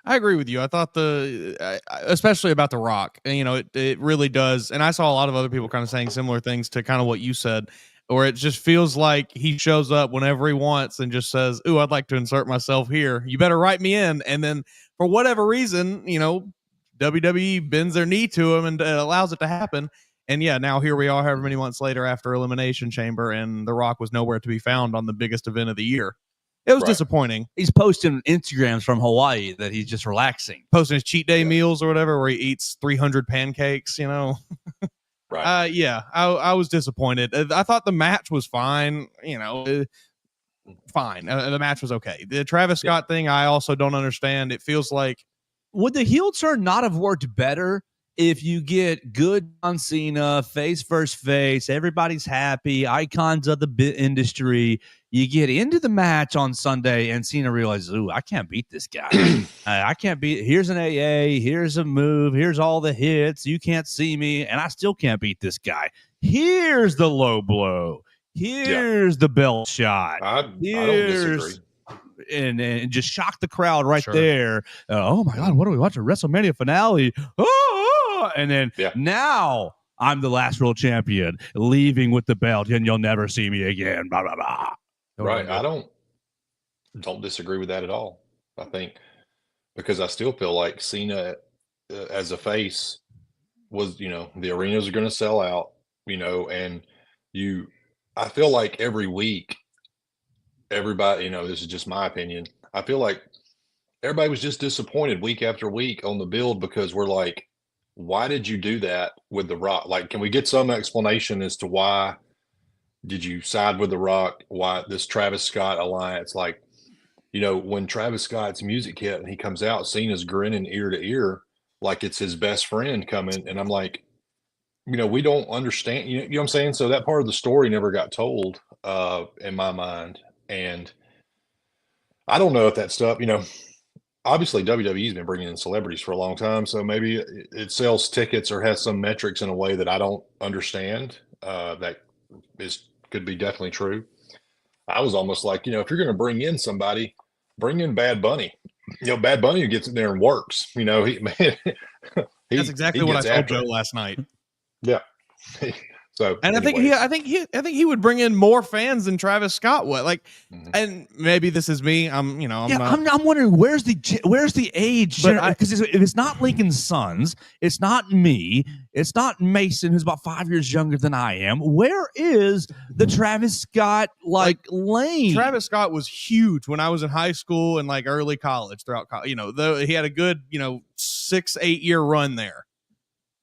I agree with you. I thought especially about The Rock, it really does. And I saw a lot of other people kind of saying similar things to kind of what you said, or it just feels like he shows up whenever he wants and just says, "Ooh, I'd like to insert myself here. You better write me in." And then for whatever reason, WWE bends their knee to him and allows it to happen. And yeah, now here we are, however many months later after Elimination Chamber, and The Rock was nowhere to be found on the biggest event of the year. It was disappointing. He's posting Instagrams from Hawaii that he's just relaxing, posting his cheat day meals or whatever, where he eats 300 pancakes. Right. Yeah, I was disappointed. I thought the match was fine. Fine. The match was okay. The Travis Scott thing, I also don't understand. It feels like, would the heel turn not have worked better if you get good John Cena, face versus face, everybody's happy, icons of the industry, you get into the match on Sunday and Cena realizes, ooh, I can't beat this guy. I can't beat, here's an AA, here's a move, here's all the hits, you can't see me, and I still can't beat this guy. Here's the low blow. Here's the belt shot. I don't disagree. And just shock the crowd right there. Oh my God, what are we watching? WrestleMania finale. And then now I'm the last world champion, leaving with the belt, and you'll never see me again. Blah blah blah. Right. I don't disagree with that at all. I think because I still feel like Cena as a face was, the arenas are going to sell out, and I feel like every week, everybody, this is just my opinion, I feel like everybody was just disappointed week after week on the build because we're like, why did you do that with The Rock? Like, can we get some explanation as to why did you side with The Rock? Why this Travis Scott alliance? Like, when Travis Scott's music hit and he comes out, Cena's grinning ear to ear like it's his best friend coming. And I'm like, we don't understand. You know what I'm saying? So that part of the story never got told in my mind. And I don't know if that stuff, obviously WWE's been bringing in celebrities for a long time. So maybe it sells tickets or has some metrics in a way that I don't understand. That could be definitely true. I was almost like, if you're going to bring in somebody, bring in Bad Bunny. Bad Bunny gets in there and works. That's exactly what I told Joe last night. Yeah. So, and anyways. I think he would bring in more fans than Travis Scott would. Like, and maybe this is me. I'm wondering where's the age? Because if it's not Lincoln's sons, it's not me, it's not Mason, who's about 5 years younger than I am. Where is the Travis Scott lane? Travis Scott was huge when I was in high school and early college. Throughout college, though he had a good 6-8 year run there.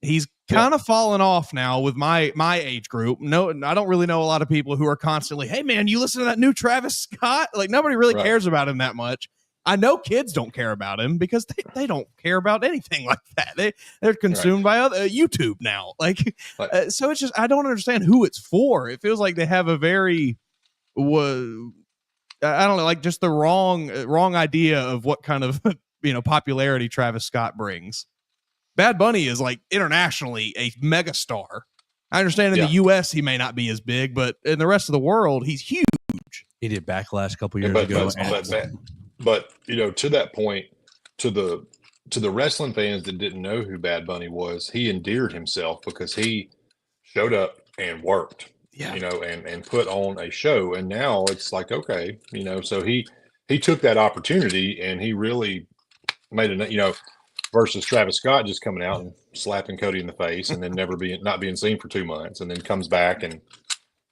He's kind of fallen off now with my age group. No, I don't really know a lot of people who are constantly, hey man, you listen to that new Travis Scott? Like nobody really cares about him that much. I know kids don't care about him because they don't care about anything like that. They're consumed by other YouTube now. So it's just, I don't understand who it's for. It feels like they have a very, I don't know, just the wrong idea of what kind of, popularity Travis Scott brings. Bad Bunny is internationally a megastar. I understand in the U.S. he may not be as big, but in the rest of the world, he's huge. He did Backlash a couple years ago. But to that point, to the wrestling fans that didn't know who Bad Bunny was, he endeared himself because he showed up and worked. And put on a show. And now it's like, okay, so he took that opportunity and he really made it. Versus Travis Scott just coming out and slapping Cody in the face and then not being seen for 2 months and then comes back and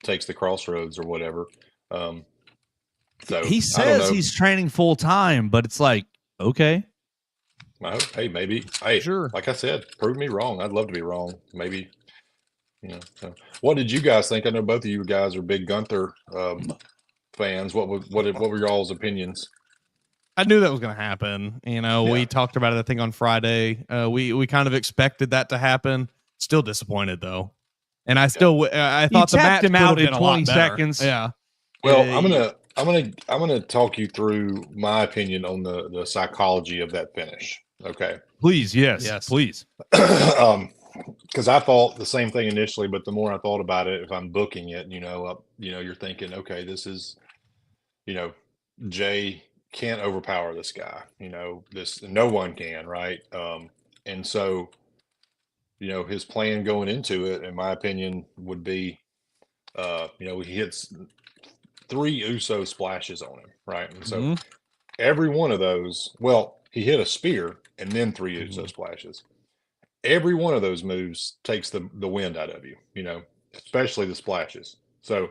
takes the crossroads or whatever. So he says he's training full time, but it's like, okay. Hey, maybe. Hey, sure. Like I said, prove me wrong. I'd love to be wrong. Maybe. So. What did you guys think? I know both of you guys are big Gunther fans. What were y'all's opinions? I knew that was going to happen. We talked about it, I think, on Friday. We kind of expected that to happen. Still disappointed though, and I thought the match him out in been 20 seconds. Yeah. Well, I'm gonna talk you through my opinion on the psychology of that finish. Okay. Please, yes, Yes. please. Because I thought the same thing initially, but the more I thought about it, if I'm booking it, you're thinking, okay, this is, you know, Jay can't overpower this guy. This no one can, right? And so, his plan going into it, in my opinion, would be, he hits 3 USO splashes on him, right? And so every one of those, well, he hit a spear and then 3 USO splashes. Every one of those moves takes the wind out of you, especially the splashes. So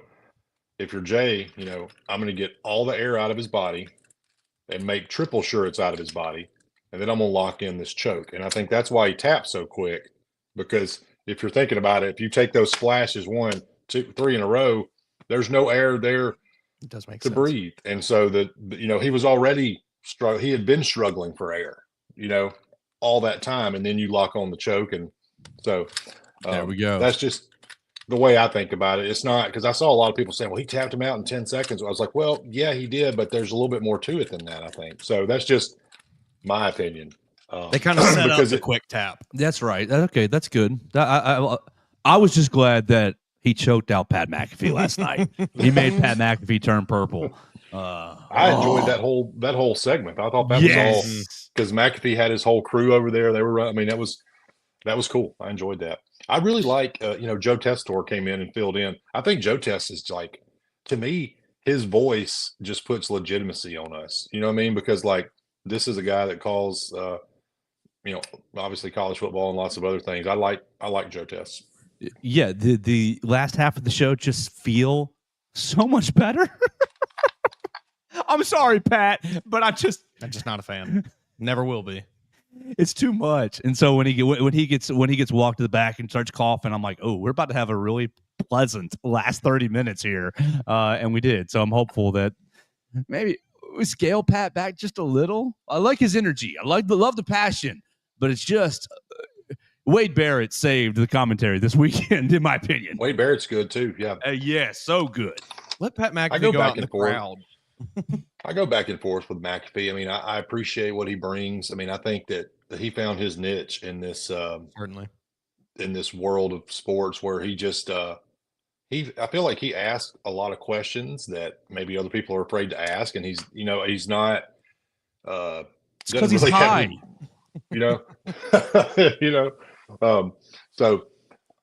if you're Jay, I'm going to get all the air out of his body and make triple sure it's out of his body. And then I'm going to lock in this choke. And I think that's why he taps so quick, because if you're thinking about it, if you take those splashes 1, 2, 3 in a row, there's no air there It does make to sense. breathe. And so he was already he had been struggling for air, all that time. And then you lock on the choke. And so There we go. That's just the way I think about it. It's not, because I saw a lot of people saying, well, he tapped him out in 10 seconds. I was like, well, yeah, he did, but there's a little bit more to it than that, I think. So that's just my opinion. They kind of set up because the quick tap. That's right. Okay, that's good. I was just glad that he choked out Pat McAfee last night. He made Pat McAfee turn purple. I enjoyed that whole segment. I thought that was all because McAfee had his whole crew over there. They were running. I mean, that was cool. I enjoyed that. I really like, Joe Testor came in and filled in. I think Joe Test is like, to me, his voice just puts legitimacy on us. You know what I mean? Because this is a guy that calls, obviously college football and lots of other things. I like Joe Test. Yeah, the last half of the show just feel so much better. I'm sorry, Pat, but I'm just not a fan. Never will be. It's too much. And so when he gets walked to the back and starts coughing, I'm like, oh, we're about to have a really pleasant last 30 minutes here. And we did. So I'm hopeful that maybe we scale Pat back just a little. I like his energy. I love the passion, but it's just Wade Barrett saved the commentary this weekend, in my opinion. Wade Barrett's good too. Yeah. Yeah, so good. Let Pat McAfee go out in the crowd. I go back and forth with McAfee. I mean, I appreciate what he brings. I mean, I think that he found his niche in this certainly in this world of sports where he just I feel like he asked a lot of questions that maybe other people are afraid to ask, and he's not because he's high.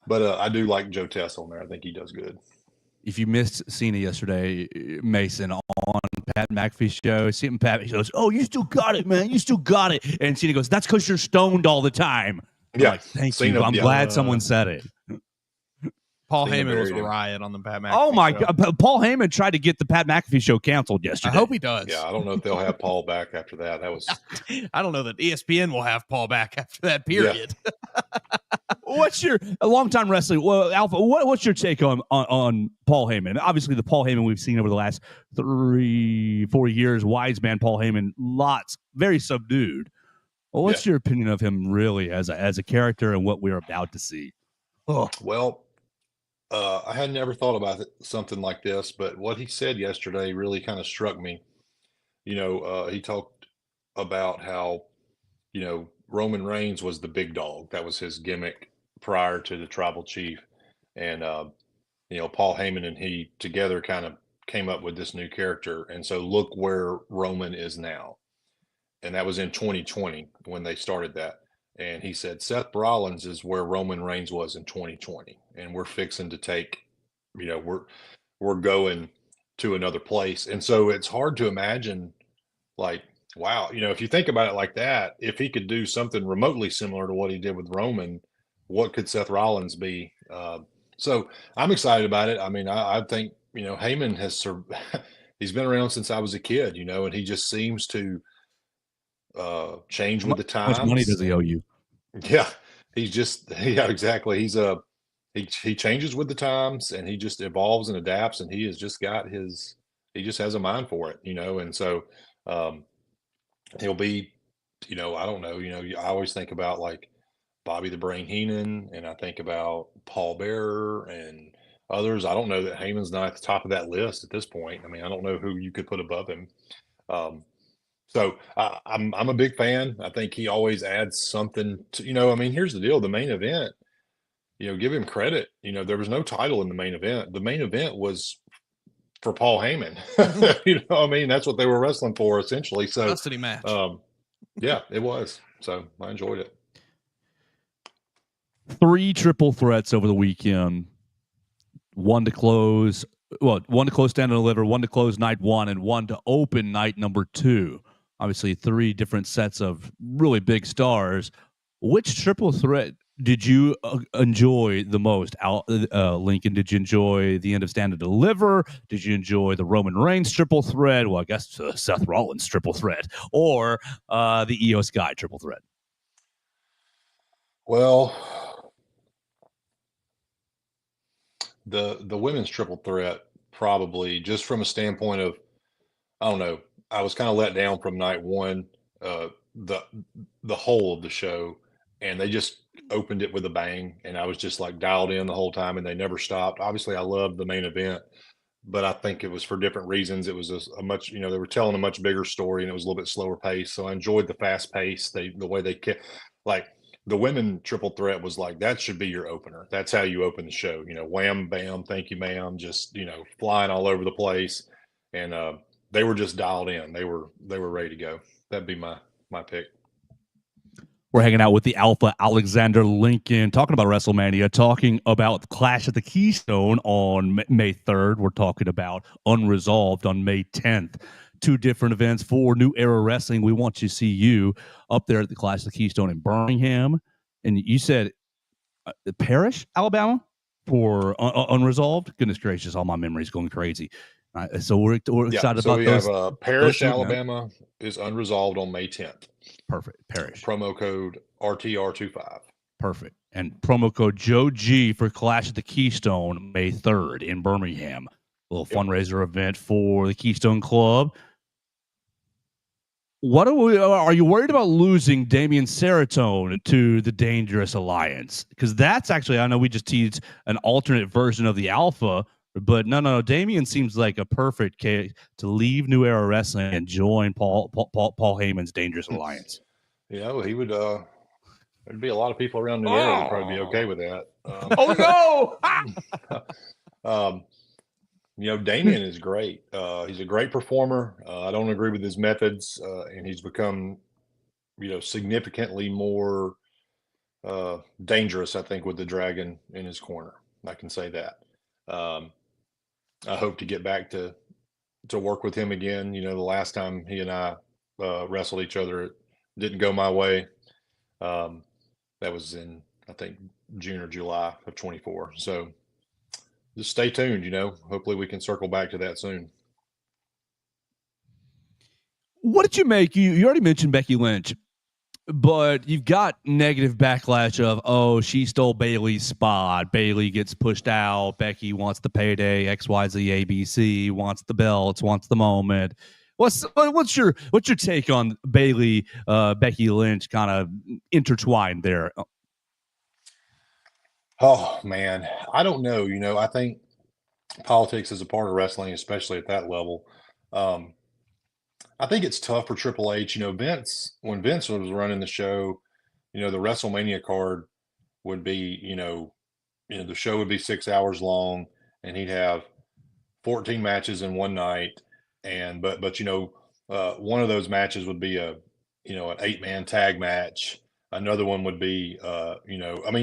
But I do like Joe Tess on there. I think he does good. If you missed Cena yesterday, Mason, on Pat McAfee's show, Pat goes, "Oh, you still got it, man. You still got it." And Cena goes, "That's because you're stoned all the time." Yeah, like, thank you. I'm glad someone said it. Paul Heyman was a riot on the Pat McAfee Oh my show. God! Paul Heyman tried to get the Pat McAfee show canceled yesterday. I hope he does. Yeah, I don't know if they'll have Paul back after that. That was. I don't know that ESPN will have Paul back after that period. Yeah. What's your a long-time wrestling? Well, Alpha, what's your take on Paul Heyman? Obviously, the Paul Heyman we've seen over the last 3-4 years, wise man Paul Heyman, very subdued. Well, what's your opinion of him really as a character and what we're about to see? Oh. Well, I had never thought about something like this, but what he said yesterday really kind of struck me. He talked about how, Roman Reigns was the big dog. That was his gimmick prior to the tribal chief. And, Paul Heyman and he together kind of came up with this new character. And so look where Roman is now. And that was in 2020 when they started that. And he said, Seth Rollins is where Roman Reigns was in 2020. And we're fixing to take, we're going to another place. And so it's hard to imagine, like, wow, if you think about it like that, if he could do something remotely similar to what he did with Roman, what could Seth Rollins be? So I'm excited about it. I mean, I think, Heyman he's been around since I was a kid, and he just seems to change with the times. How much money does he owe you? Yeah, exactly. He changes with the times, and he just evolves and adapts, and he has just he just has a mind for it, and so he'll be, I don't know, I always think about like Bobby the Brain Heenan, and I think about Paul Bearer and others. I don't know that Heyman's not at the top of that list at this point. I mean, I don't know who you could put above him. So I'm a big fan. I think he always adds something to, I mean, here's the deal. The main event, give him credit. There was no title in the main event. The main event was for Paul Heyman. I mean, that's what they were wrestling for essentially. So custody match. Yeah, it was. So I enjoyed it. 3 triple threats over the weekend. One to close Stand and Deliver, one to close night 1, and one to open night number 2. Obviously, 3 different sets of really big stars. Which triple threat did you enjoy the most? Lincoln, did you enjoy the end of Stand and Deliver? Did you enjoy the Roman Reigns triple threat? Well, I guess Seth Rollins triple threat, or the Io Sky triple threat? Well, the women's triple threat, probably, just from a standpoint of, I don't know, I was kind of let down from night 1, the whole of the show, and they just opened it with a bang, and I was just like dialed in the whole time, and they never stopped. Obviously, I loved the main event, but I think it was for different reasons. It was a much, they were telling a much bigger story, and it was a little bit slower pace. So I enjoyed the fast pace. The way they kept, like, the women triple threat was like, that should be your opener. That's how you open the show. Wham, bam, thank you, ma'am. Just, flying all over the place. And they were just dialed in. They were ready to go. That'd be my pick. We're hanging out with the Alpha Alexander Lincoln, talking about WrestleMania, talking about Clash at the Keystone on May 3rd. We're talking about Unresolved on May 10th. 2 different events for New Era Wrestling. We want to see you up there at the Clash of the Keystone in Birmingham. And you said Parrish, Alabama, for Unresolved. Goodness gracious, all my memories going crazy. So we're excited about those. So we have Parrish, Alabama is Unresolved on May 10th. Perfect. Parrish. Promo code RTR25. Perfect. And promo code Joe G for Clash at the Keystone May 3rd in Birmingham. A little fundraiser event for the Keystone Club. Are you worried about losing Damian Seratone to the Dangerous Alliance? Because that's actually, I know we just teased an alternate version of the Alpha, but no. Damian seems like a perfect case to leave New Era Wrestling and join Paul Heyman's Dangerous Alliance. Yeah, well, he would. There'd be a lot of people around New Era that'd probably be okay with that. Damian is great. He's a great performer. I don't agree with his methods, and he's become, significantly more dangerous, I think, with the Dragon in his corner. I can say that. I hope to get back to work with him again. The last time he and I wrestled each other, it didn't go my way. That was in, I think, June or July of 24. So just stay tuned, hopefully we can circle back to that soon. What did you make? You already mentioned Becky Lynch, but you've got negative backlash of, she stole Bayley's spot. Bayley gets pushed out. Becky wants the payday. XYZ ABC wants the belts, wants the moment. What's your take on Bayley, Becky Lynch kind of intertwined there? Oh man, I don't know. I think politics is a part of wrestling, especially at that level. I think it's tough for Triple H. Vince, when Vince was running the show, the WrestleMania card would be, the show would be 6 hours long, and he'd have 14 matches in one night. But one of those matches would be an 8-man tag match. Another one would be,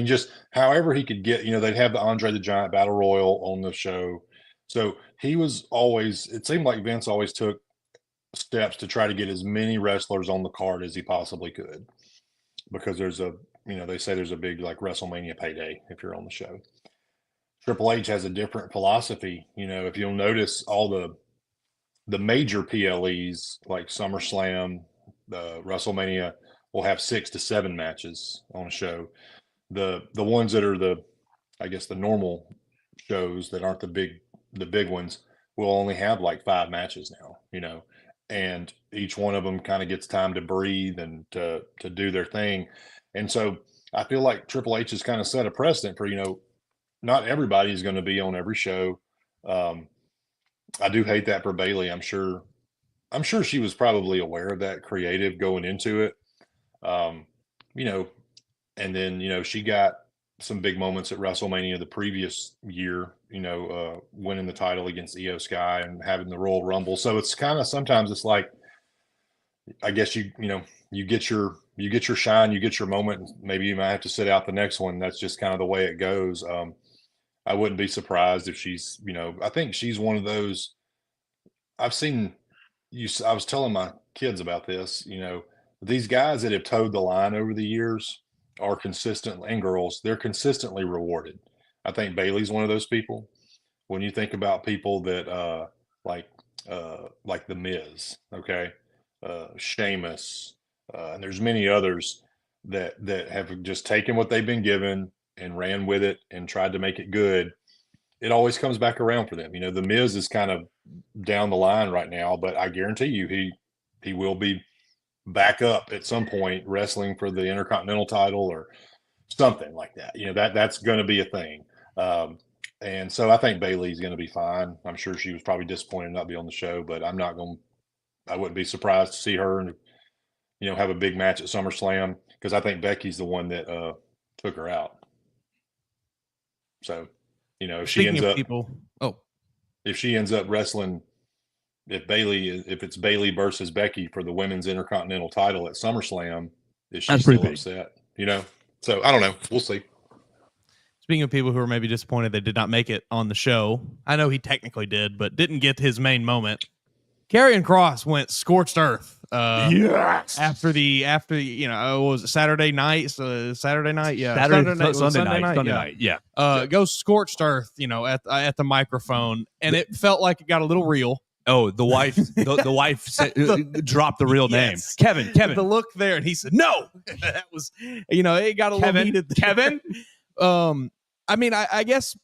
just however he could get, they'd have the Andre the Giant Battle Royal on the show. So he was always, it seemed like Vince always took steps to try to get as many wrestlers on the card as he possibly could, because there's they say there's a big like WrestleMania payday if you're on the show. Triple H has a different philosophy. If you'll notice, all the major PLEs like SummerSlam, the WrestleMania will have 6 to 7 matches on a show. The ones that are the normal shows that aren't the big ones will only have like 5 matches now, and each one of them kind of gets time to breathe and to do their thing. And so I feel like Triple H has kind of set a precedent for, not everybody is going to be on every show. I do hate that for Bailey. I'm sure she was probably aware of that creative going into it. You know, and then, she got some big moments at WrestleMania the previous year, winning the title against Io Sky and having the Royal Rumble. So it's kind of, sometimes it's like, I guess you get your shine, you get your moment. Maybe you might have to sit out the next one. That's just kind of the way it goes. I wouldn't be surprised if she's, I think she's one of those. I've seen I was telling my kids about this, these guys that have towed the line over the years are consistent, and girls, they're consistently rewarded. I think Bailey's one of those people. When you think about people that like the Miz, okay, Sheamus, and there's many others that have just taken what they've been given and ran with it and tried to make it good. It always comes back around for them. The Miz is kind of down the line right now, but I guarantee you he will be back up at some point wrestling for the Intercontinental title or something like that. That's going to be a thing. And so I think Bailey's going to be fine. I'm sure she was probably disappointed not to be on the show, but I wouldn't be surprised to see her, have a big match at SummerSlam, because I think Becky's the one that took her out. So, if she ends up if she ends up wrestling, if it's Bailey versus Becky for the women's Intercontinental title at SummerSlam, is she still upset? So I don't know. We'll see. Speaking of people who are maybe disappointed they did not make it on the show, I know he technically did, but didn't get his main moment. Karrion Kross went scorched earth. Yes. After was it Saturday night? Saturday night, yeah. Sunday night, yeah. Goes scorched earth, at the microphone, and it felt like it got a little real. Oh, the wife, the wife said, dropped the real name, Kevin. The look there, and he said no. That was, it got a little heated. Kevin. I mean, I guess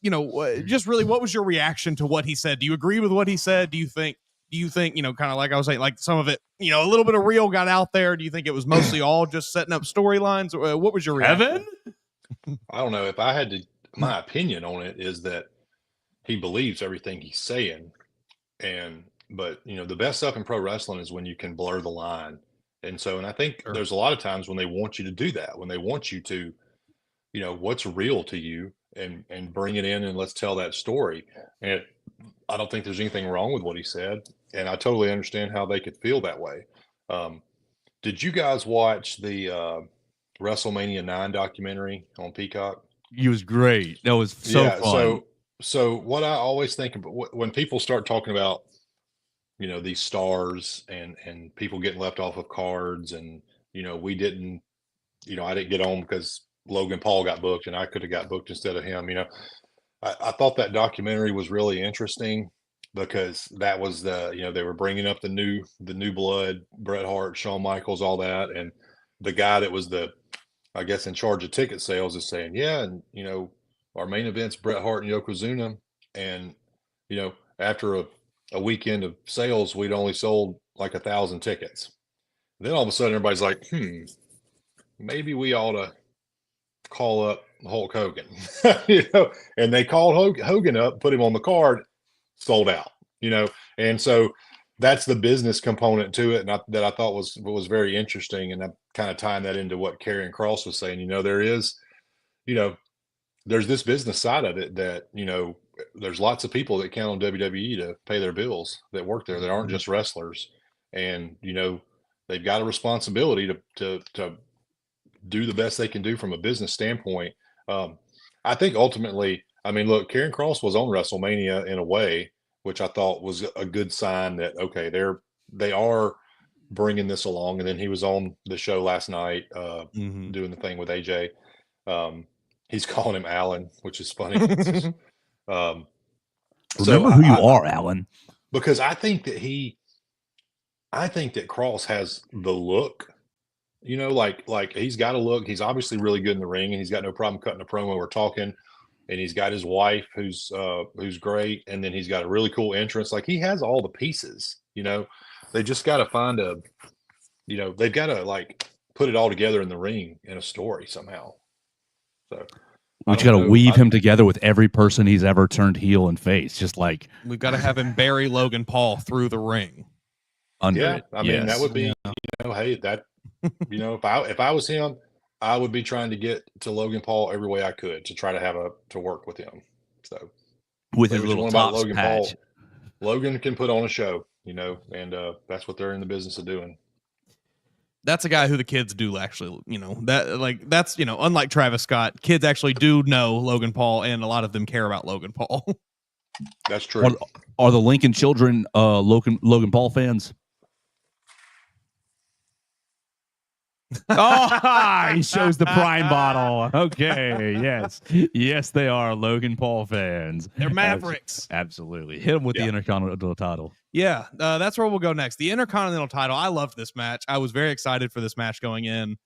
just really, what was your reaction to what he said? Do you agree with what he said? Do you think, kind of like I was saying, like some of it, a little bit of real got out there? Do you think it was mostly all just setting up storylines? What was your reaction? Kevin? I don't know. If I had to, my opinion on it is that he believes everything he's saying. But the best stuff in pro wrestling is when you can blur the line. And I think there's a lot of times when they want you to do that, when they want you to, what's real to you and bring it in and let's tell that story. And I don't think there's anything wrong with what he said. And I totally understand how they could feel that way. Did you guys watch the WrestleMania 9 documentary on Peacock? It was great. That was so fun. So what I always think about when people start talking about, these stars and people getting left off of cards and, I didn't get on because Logan Paul got booked and I could have got booked instead of him. I thought that documentary was really interesting because that was they were bringing up the new blood, Bret Hart, Shawn Michaels, all that. And the guy that was I guess in charge of ticket sales is saying, yeah. And, our main event's Bret Hart and Yokozuna. And, after a weekend of sales, we'd only sold like 1,000 tickets. Then all of a sudden everybody's like, maybe we ought to call up Hulk Hogan, and they called Hogan up, put him on the card, sold out, and so that's the business component to it. And that I thought was very interesting. And I'm kind of tying that into what Karrion Kross was saying. There is, there's this business side of it that, there's lots of people that count on WWE to pay their bills that work there that aren't just wrestlers. And, they've got a responsibility to do the best they can do from a business standpoint. I think ultimately, look, Karrion Kross was on WrestleMania in a way, which I thought was a good sign that, okay, they are bringing this along. And then he was on the show last night doing the thing with AJ. He's calling him Alan, which is funny. Remember who you are, Alan. Because I think that Kross has the look, like he's got a look. He's obviously really good in the ring, and he's got no problem cutting a promo or talking. And he's got his wife who's great, and then he's got a really cool entrance. Like, he has all the pieces. They just got to find they've got to like put it all together in the ring in a story somehow. So We just got to weave him together with every person he's ever turned heel and face. Just like we've got to have him bury Logan Paul through the ring. Under it. I mean, that would be, hey, that, if I was him, I would be trying to get to Logan Paul every way I could to try to work with him. So with his little top Logan patch. Paul, Logan can put on a show, and that's what they're in the business of doing. That's a guy who the kids do actually, that's unlike Travis Scott, kids actually do know Logan Paul, and a lot of them care about Logan Paul. That's true. Are the Lincoln children Logan Paul fans? Oh, he shows the prime bottle. Okay, yes, they are Logan Paul fans. They're Mavericks. Absolutely, hit them with the Intercontinental title. Yeah, that's where we'll go next. The Intercontinental title. I loved this match. I was very excited for this match going in,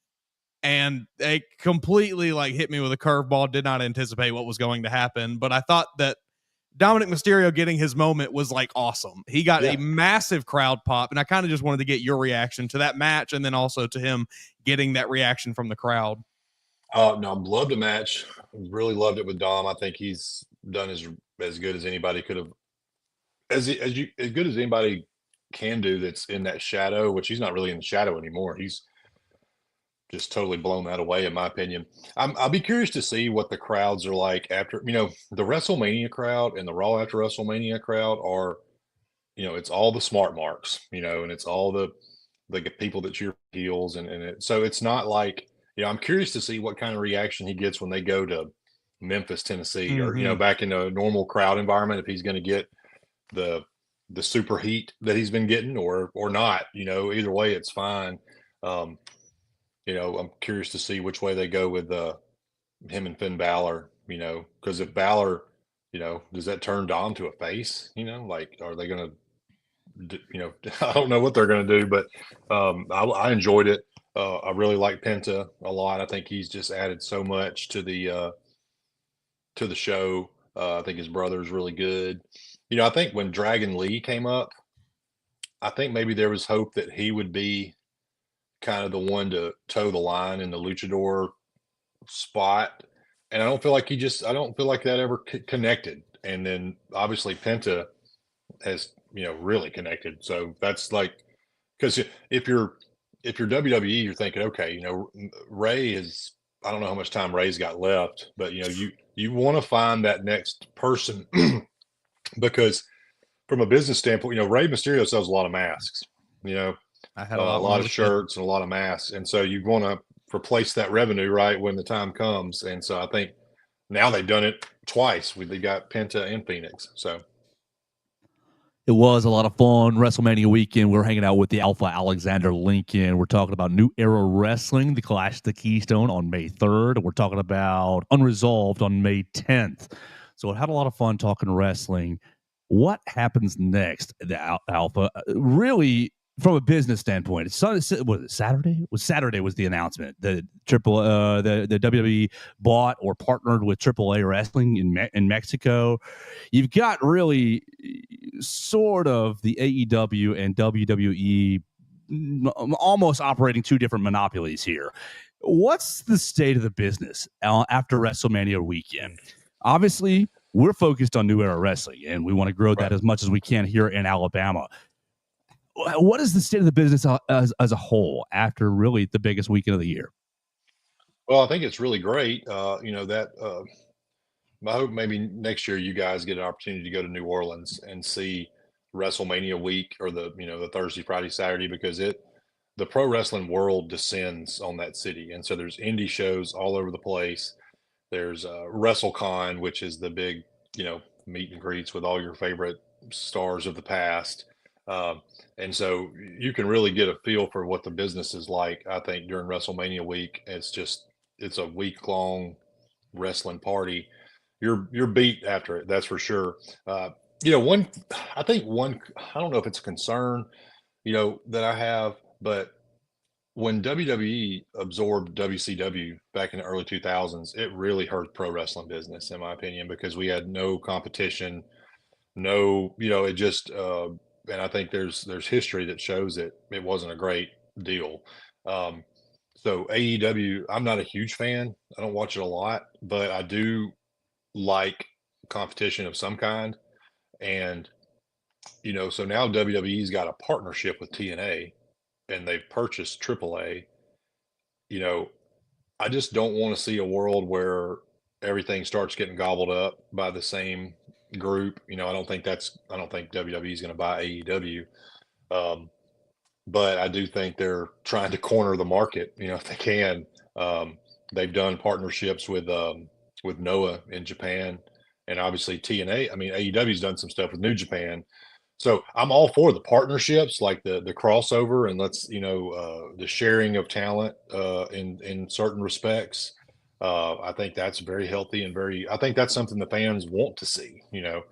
and they completely hit me with a curveball. Did not anticipate what was going to happen, but I thought that Dominic Mysterio getting his moment was awesome. He got a massive crowd pop, and I kind of just wanted to get your reaction to that match, and then also to him getting that reaction from the crowd. No, I loved the match. Really loved it with Dom. I think he's done as good as anybody could have, as good as anybody can do. That's in that shadow, which he's not really in the shadow anymore. He's just totally blown that away, in my opinion. I'll be curious to see what the crowds are like after, the WrestleMania crowd and the Raw after WrestleMania crowd are, it's all the smart marks, and it's all the people that cheer heels. So it's not like, I'm curious to see what kind of reaction he gets when they go to Memphis, Tennessee, or, back in a normal crowd environment, if he's going to get the super heat that he's been getting or not, either way, it's fine. I'm curious to see which way they go with him and Finn Balor, because if Balor, does that turn Dom to a face? Are they going to, I don't know what they're going to do, but I enjoyed it. I really like Penta a lot. I think he's just added so much to the show. I think his brother is really good. I think when Dragon Lee came up, I think maybe there was hope that he would be kind of the one to toe the line in the luchador spot, and I don't feel like that ever connected. And then obviously Penta has really connected, so that's because if you're WWE, you're thinking, okay, Ray is, I don't know how much time Ray's got left, but you want to find that next person because from a business standpoint, Rey Mysterio sells a lot of masks, I had a lot of shirts and a lot of masks. And so you want to replace that revenue right when the time comes. And so I think now they've done it twice. They got Penta and Phoenix. So it was a lot of fun. WrestleMania weekend. We're hanging out with the Alpha Alexander Lincoln. We're talking about New Era Wrestling, the Clash of the Keystone on May 3rd. We're talking about Unresolved on May 10th. So it had a lot of fun talking wrestling. What happens next? The Alpha really, from a business standpoint, was it Saturday? Saturday was the announcement. The WWE bought or partnered with AAA Wrestling in Mexico. You've got really sort of the AEW and WWE almost operating two different monopolies here. What's the state of the business after WrestleMania weekend? Obviously, we're focused on New Era Wrestling, and we want to grow that as much as we can here in Alabama. What is the state of the business as a whole after really the biggest weekend of the year? Well, I think it's really great. I hope maybe next year you guys get an opportunity to go to New Orleans and see WrestleMania week or the Thursday, Friday, Saturday, because the pro wrestling world descends on that city. And so there's indie shows all over the place. There's WrestleCon, which is the big, meet and greets with all your favorite stars of the past. And so you can really get a feel for what the business is like, I think, during WrestleMania week. It's a week-long wrestling party. You're beat after it, that's for sure. I don't know if it's a concern, that I have, but when WWE absorbed WCW back in the early 2000s, it really hurt pro wrestling business, in my opinion, because we had no competition, it just, and I think there's history that shows it wasn't a great deal. So AEW, I'm not a huge fan. I don't watch it a lot, but I do like competition of some kind. And, so now WWE's got a partnership with TNA and they've purchased AAA. You know, I just don't want to see a world where everything starts getting gobbled up by the same group. I don't think WWE is going to buy AEW. Um, but I do think they're trying to corner the market, if they can. Um, they've done partnerships with Noah in Japan, and obviously TNA. I mean, AEW's done some stuff with New Japan, so I'm all for the partnerships, like the crossover, and the sharing of talent in certain respects. I think that's very healthy and very. I think that's something the fans want to see. I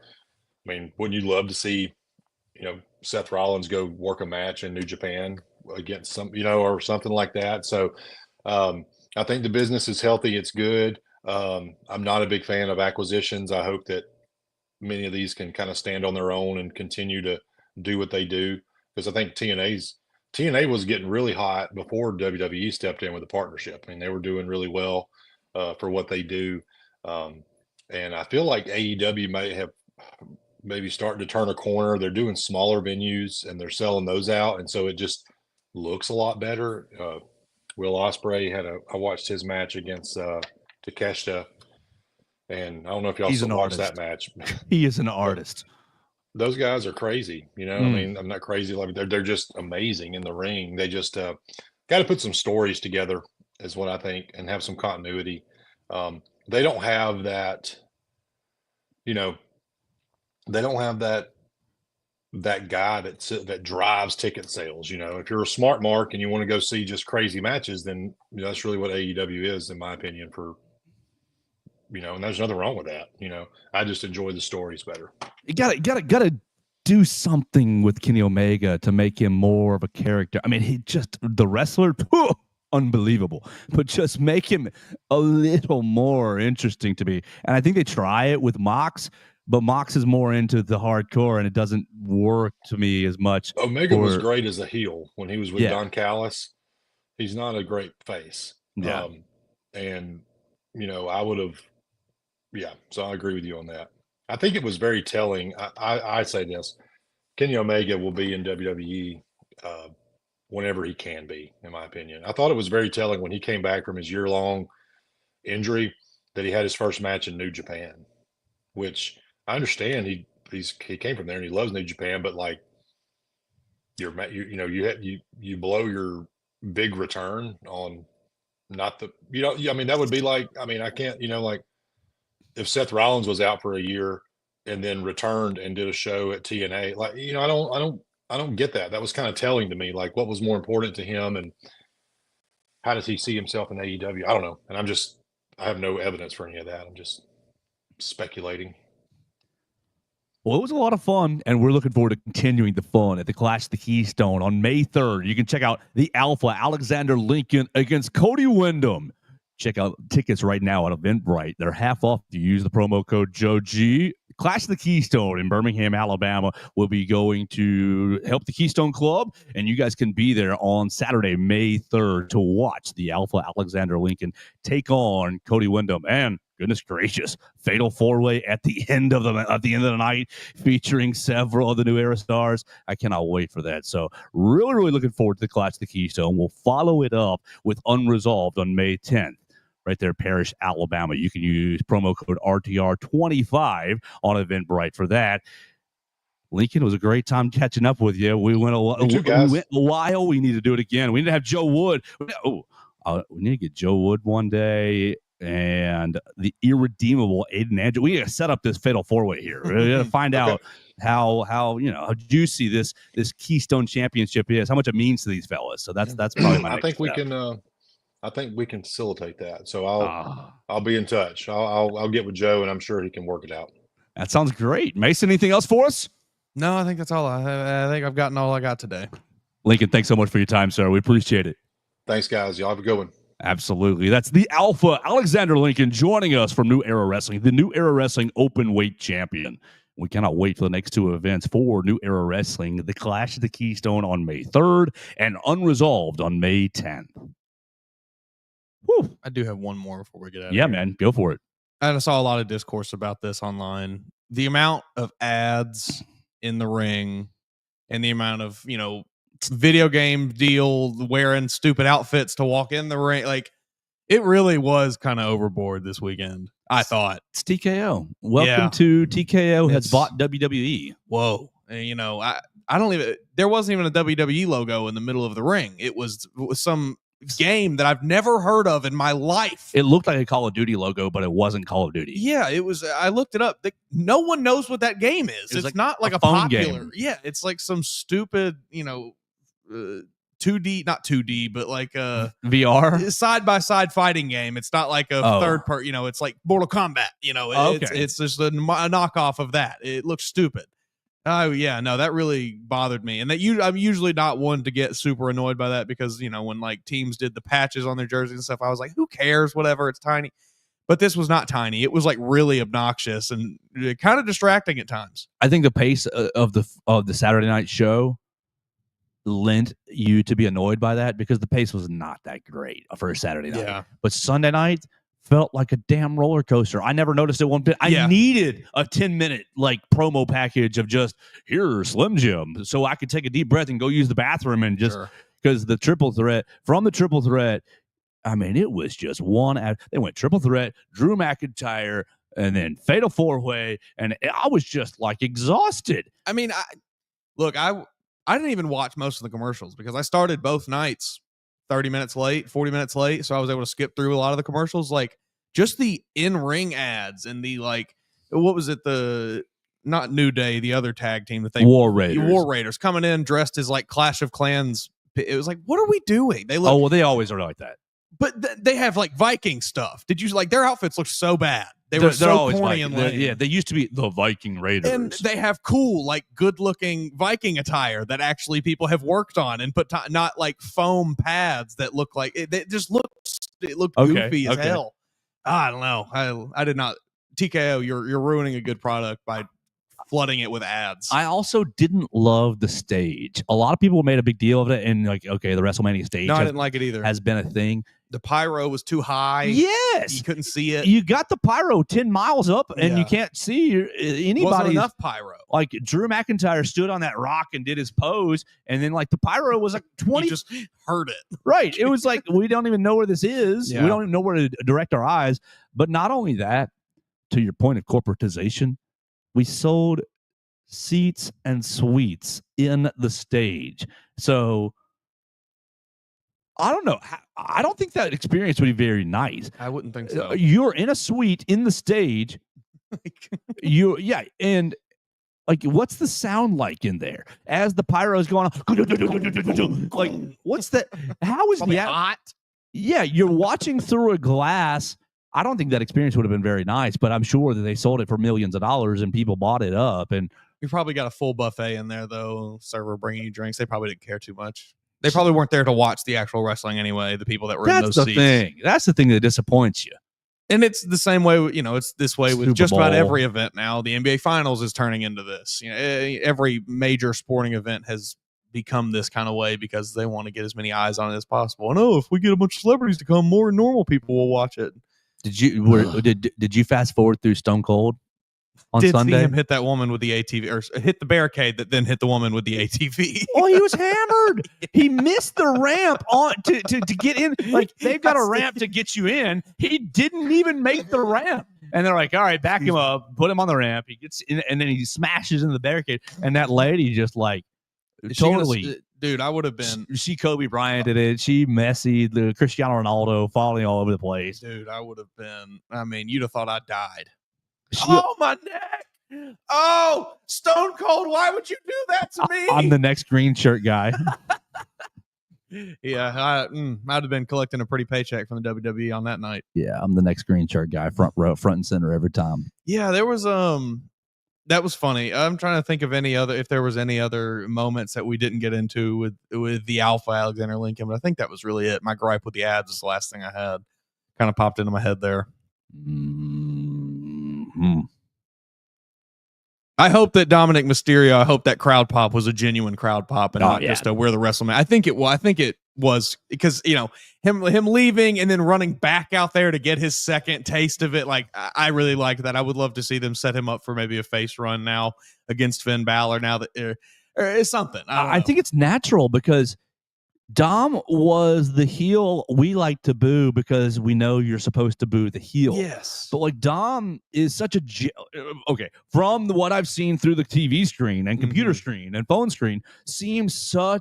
mean, wouldn't you love to see Seth Rollins go work a match in New Japan against or something like that. So I think the business is healthy. It's good. I'm not a big fan of acquisitions. I hope that many of these can kind of stand on their own and continue to do what they do. Because I think TNA was getting really hot before WWE stepped in with a partnership. I mean, they were doing really well for what they do. And I feel like AEW may have maybe starting to turn a corner. They're doing smaller venues and they're selling those out, and so it just looks a lot better. Will Ospreay I watched his match against Takeshita, and I don't know if y'all He's an watched artist. that match. He is an artist. Those guys are crazy. I mean, I'm not crazy. Like they're just amazing in the ring. They just got to put some stories together, is what I think, and have some continuity. They don't have that. They don't have that guy that drives ticket sales. If you're a smart mark and you want to go see just crazy matches, then that's really what AEW is, in my opinion. And there's nothing wrong with that. I just enjoy the stories better. You gotta do something with Kenny Omega to make him more of a character. I mean, he just the wrestler, unbelievable, but just make him a little more interesting to me. And I think they try it with Mox. But Mox is more into the hardcore, and it doesn't work to me as much. Omega was great as a heel when he was with Don Callis. He's not a great face. Yeah. And, I would have, so I agree with you on that. I think it was very telling. I say this, Kenny Omega will be in WWE whenever he can be, in my opinion. I thought it was very telling when he came back from his year-long injury that he had his first match in New Japan, which – I understand he came from there and he loves New Japan, but like you blow your big return on not the I mean that would be like I can't like if Seth Rollins was out for a year and then returned and did a show at TNA, like I don't get that. That was kind of telling to me, like what was more important to him and how does he see himself in AEW? I don't know, and I have no evidence for any of that. I'm just speculating. Well, it was a lot of fun, and we're looking forward to continuing the fun at the Clash of the Keystone on May 3rd. You can check out the Alpha Alexander Lincoln against Cody Wyndham. Check out tickets right now at Eventbrite. They're half off if you use the promo code Joe G. Clash of the Keystone in Birmingham, Alabama will be going to help the Keystone Club, and you guys can be there on Saturday, May 3rd to watch the Alpha Alexander Lincoln take on Cody Wyndham. And goodness gracious, fatal four-way at the end of the night, featuring several of the New Era stars. I cannot wait for that. So really, really looking forward to the Clash of the Keystone. We'll follow it up with Unresolved on May 10th. Right there, Parrish, Alabama. You can use promo code RTR25 on Eventbrite for that. Lincoln, it was a great time catching up with you. We went a while. We need to do it again. We need to have Joe Wood. We need to get Joe Wood one day. And the irredeemable Aiden Andrew. We got to set up this fatal four-way here. We got to find out how juicy this Keystone Championship is, how much it means to these fellas. So that's probably my next step. I think we can facilitate that. So I'll be in touch. I'll get with Joe, and I'm sure he can work it out. That sounds great. Mason, anything else for us? No, I think that's all. I think I've gotten all I got today. Lincoln, thanks so much for your time, sir. We appreciate it. Thanks, guys. Y'all have a good one. Absolutely. That's the Alpha Alexander Lincoln joining us from New Era Wrestling, the New Era Wrestling open weight champion. We cannot wait for the next two events for New Era Wrestling, the Clash of the Keystone on May 3rd and Unresolved on May 10th. Whew. I do have one more before we get out of Yeah, here. man, go for it. I saw a lot of discourse about this online. The amount of ads in the ring and the amount of, video game deal wearing stupid outfits to walk in the ring. Like, it really was kind of overboard this weekend, I thought. It's TKO. Welcome Yeah. to TKO has It's- bought WWE. Whoa. And, I don't even, there wasn't even a WWE logo in the middle of the ring. It was some game that I've never heard of in my life. It looked like a Call of Duty logo, but it wasn't Call of Duty. Yeah, it was. I looked it up. No one knows what that game is. It was It's not like a a phone popular. game. Yeah, it's like some stupid, 2D, not 2D, but like a VR? side by side fighting game. It's not like a third part. It's like Mortal Kombat. It's just a knockoff of that. It looks stupid. Oh yeah, no, that really bothered me. And I'm usually not one to get super annoyed by that because when like teams did the patches on their jerseys and stuff, I was like, who cares? Whatever, it's tiny. But this was not tiny. It was like really obnoxious and kind of distracting at times. I think the pace of the Saturday night show lent you to be annoyed by that because the pace was not that great for a Saturday night. Yeah. But Sunday night felt like a damn roller coaster. I never noticed it one bit. I needed a 10-minute like promo package of just here, Slim Jim, so I could take a deep breath and go use the bathroom and just because the triple threat I mean, it was just one. They went triple threat, Drew McIntyre, and then fatal 4-way, and I was just like exhausted. I mean, I didn't even watch most of the commercials because I started both nights 30 minutes late, 40 minutes late, so I was able to skip through a lot of the commercials. Like just the in-ring ads and the what was it? The not New Day, the other tag team that they War Raiders coming in dressed as like Clash of Clans. It was like, what are we doing? They look. Oh well, they always are like that. But they have like Viking stuff. Did you like their outfits look so bad? They're so corny and lame. Yeah, they used to be the Viking Raiders. And they have cool, like good-looking Viking attire that actually people have worked on and put not like foam pads that look like it just looks. It looked goofy as hell. I don't know. I did not. TKO, you're ruining a good product by flooding it with ads. I also didn't love the stage. A lot of people made a big deal of it, and like, okay, the WrestleMania stage. No, I didn't like it either. Has been a thing. The pyro was too high. Yes, you couldn't see it. You got the pyro 10 miles up, and you can't see anybody. Wasn't enough pyro. Like Drew McIntyre stood on that rock and did his pose, and then like the pyro was like 20. You just heard it. Right. It was like we don't even know where this is. Yeah. We don't even know where to direct our eyes. But not only that, to your point of corporatization, we sold seats and suites in the stage. So I don't know. I don't think that experience would be very nice. I wouldn't think so. You're in a suite in the stage. And like, what's the sound like in there as the pyro is going on? Like, what's that? How is Probably that hot? Yeah, you're watching through a glass. I don't think that experience would have been very nice, but I'm sure that they sold it for millions of dollars and people bought it up. And we probably got a full buffet in there, though. Server bringing you drinks. They probably didn't care too much. They probably weren't there to watch the actual wrestling anyway. The people that were in those seats. That's the thing that disappoints you. And it's the same way. It's this way with Super just about Bowl. every event now. The NBA Finals is turning into this. Every major sporting event has become this kind of way because they want to get as many eyes on it as possible. And if we get a bunch of celebrities to come, more normal people will watch it. Did you fast forward through Stone Cold on Did Sunday? see him hit that woman with the ATV, or hit the barricade that then hit the woman with the ATV. Oh, he was hammered. He missed the ramp on to get in. Like, they've got a ramp to get you in. He didn't even make the ramp. And they're like, all right, back him up, put him on the ramp. He gets in, and then he smashes into the barricade. And that lady just like totally. Dude, I would have been. She Kobe Bryant did it. She Messi, the Cristiano Ronaldo falling all over the place. Dude, I would have been. I mean, you'd have thought I died. She, Oh, my neck. Oh, Stone Cold, why would you do that to me? I'm the next green shirt guy. Yeah, I'd have been collecting a pretty paycheck from the WWE on that night. Yeah, I'm the next green shirt guy, front row, front and center every time. Yeah, there was that was funny. I'm trying to think of if there was any other moments that we didn't get into with the Alpha Alexander Lincoln, but I think that was really it. My gripe with the ads is the last thing I had. Kind of popped into my head there. Mm-hmm. I hope that Dominic Mysterio, I hope that crowd pop was a genuine crowd pop and not just a we're the WrestleMania. I think it was because him leaving and then running back out there to get his second taste of it. Like I really liked that. I would love to see them set him up for maybe a face run now against Finn Balor. Now that it's something. I think it's natural because Dom was the heel we like to boo because we know you're supposed to boo the heel. Yes. But like Dom is such a from what I've seen through the TV screen and computer screen and phone screen, seems so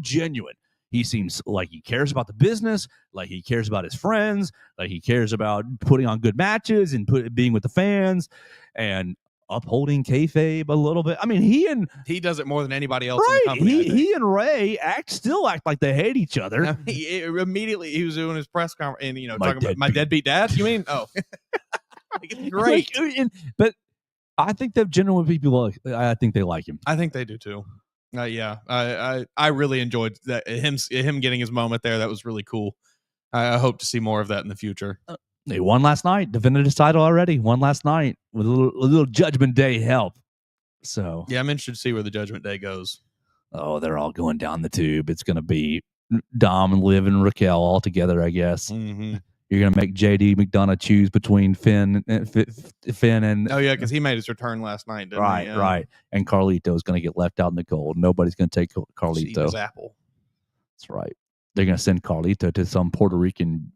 genuine. He seems like he cares about the business, like he cares about his friends, like he cares about putting on good matches and being with the fans and upholding kayfabe a little bit. I mean, he does it more than anybody else in the company. He and Ray still act like they hate each other. Immediately he was doing his press conference and My talking about my deadbeat dad. You mean? Oh, great. But I think they're genuine people. I think they like him. I think they do too. Yeah, I really enjoyed that him getting his moment there. That was really cool. I hope to see more of that in the future. They won last night, defended his title already. Won last night with a little Judgment Day help. So yeah, I'm interested to see where the Judgment Day goes. Oh, they're all going down the tube. It's going to be Dom and Liv and Raquel all together, I guess. Mm-hmm. You're going to make JD McDonough choose between Finn and oh yeah, because he made his return last night, didn't he? Right. And Carlito is going to get left out in the cold. Nobody's going to take Carlito. Apple. That's right. They're going to send Carlito to some Puerto Rican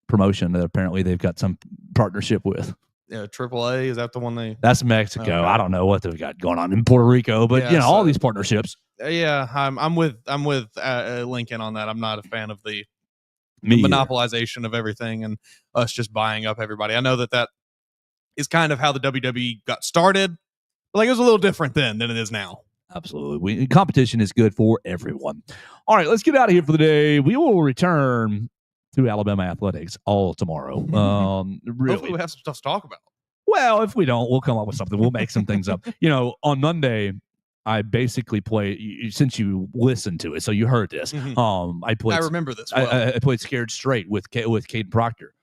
promotion that apparently they've got some partnership with. Yeah, AAA, is that the one they? That's Mexico. Okay. I don't know what they've got going on in Puerto Rico, but all these partnerships. Yeah, I'm with Lincoln on that. I'm not a fan of the monopolization of everything and us just buying up everybody. I know that is kind of how the WWE got started, but like it was a little different then than it is now. Absolutely. Competition is good for everyone. All right, let's get out of here for the day. We will return to Alabama athletics all tomorrow. Really. Hopefully we have some stuff to talk about. Well, if we don't, we'll come up with something. We'll make some things up. On Monday, I basically played, since you listened to it, so you heard this. I remember this. Well. I played Scared Straight with Caden Proctor.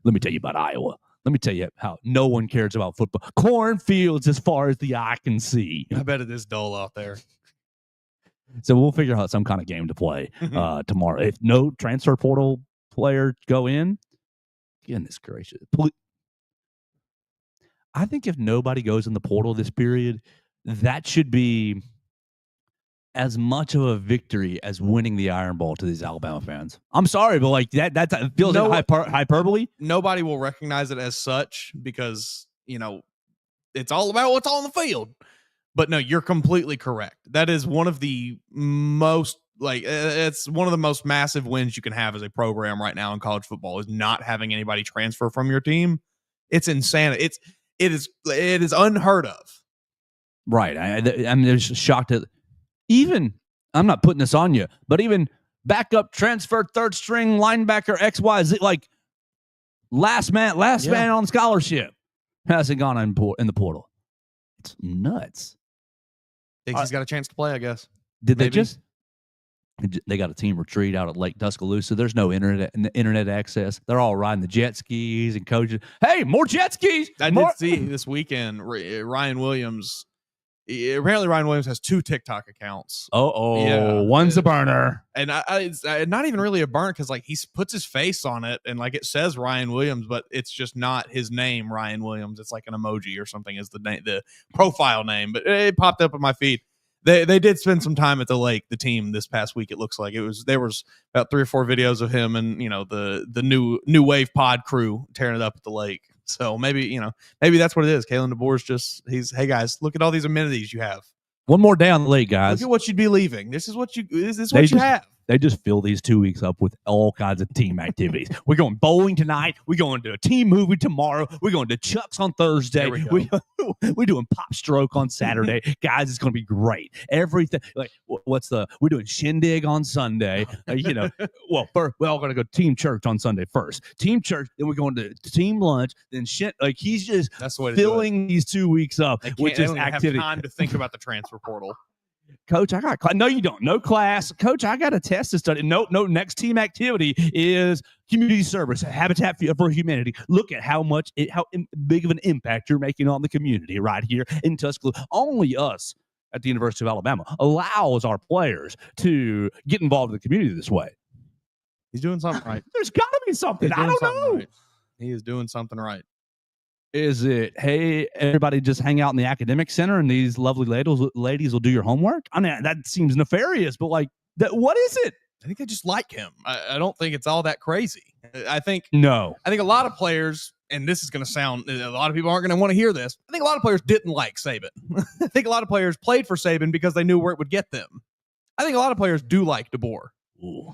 Let me tell you about Iowa. Let me tell you how no one cares about football. Cornfields as far as the eye can see. I bet it is dull out there. So we'll figure out some kind of game to play tomorrow. If no transfer portal player go in, goodness gracious. I think if nobody goes in the portal this period, that should be as much of a victory as winning the Iron Bowl to these Alabama fans. I'm sorry, but like that feels like hyperbole. Nobody will recognize it as such because, it's all about what's on the field. But no, you're completely correct. That is one of the most it's one of the most massive wins you can have as a program right now in college football is not having anybody transfer from your team. It's insanity. It is unheard of. Right. I'm just shocked at even, I'm not putting this on you, but even backup transfer third string linebacker XYZ, like last man on scholarship hasn't gone in the portal. It's nuts. Thinks he's got a chance to play, I guess. They got a team retreat out at Lake Tuscaloosa. There's no internet access. They're all riding the jet skis and coaches. Hey, more jet skis! I did see this weekend Ryan Williams. Apparently, Ryan Williams has 2 TikTok accounts. One's a burner, and it's not even really a burn because like he puts his face on it and like it says Ryan Williams, but it's just not his name, Ryan Williams. It's like an emoji or something as the profile name. But it popped up on my feed. They did spend some time at the lake, the team, this past week. It looks like there was about 3 or 4 videos of him and the new wave pod crew tearing it up at the lake. So maybe that's what it is. Kalen DeBoer's hey guys, look at all these amenities you have. One more day on the lake, guys. Look at what you'd be leaving. This is what you have. They just fill these 2 weeks up with all kinds of team activities. We're going bowling tonight. We're going to a team movie tomorrow. We're going to Chuck's on Thursday. We're doing Pop Stroke on Saturday. Guys, it's going to be great. Everything. Like, we're doing Shindig on Sunday. We're all going to go to team church on Sunday first. Team church, then we're going to team lunch. Then he's just filling these 2 weeks up with just activity. Have time to think about the transfer portal. Coach, I got no, you don't. No class. Coach, I got a test to study. No, next team activity is community service, Habitat for Humanity. Look at how big of an impact you're making on the community right here in Tuscaloosa. Only us at the University of Alabama allows our players to get involved in the community this way. He's doing something right. There's got to be something. I don't know. Right. He is doing something right. Is it, hey, everybody just hang out in the academic center and these lovely ladies will do your homework? I mean, that seems nefarious, but like, what is it? I think they just like him. I don't think it's all that crazy. I think a lot of players, and this is going to sound, a lot of people aren't going to want to hear this. I think a lot of players didn't like Saban. I think a lot of players played for Saban because they knew where it would get them. I think a lot of players do like DeBoer. Ooh.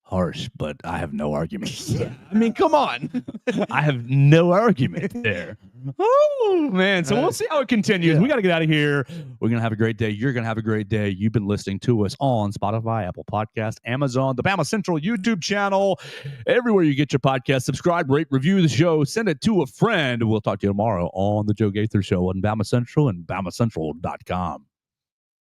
Harsh, but I have no argument. I mean, come on. I have no argument there. Oh, man. So we'll see how it continues. Yeah. We got to get out of here. We're going to have a great day. You're going to have a great day. You've been listening to us on Spotify, Apple Podcast, Amazon, the BamaCentral YouTube channel, everywhere you get your podcast. Subscribe, rate, review the show. Send it to a friend. We'll talk to you tomorrow on the Joe Gaither Show on BamaCentral and BamaCentral.com.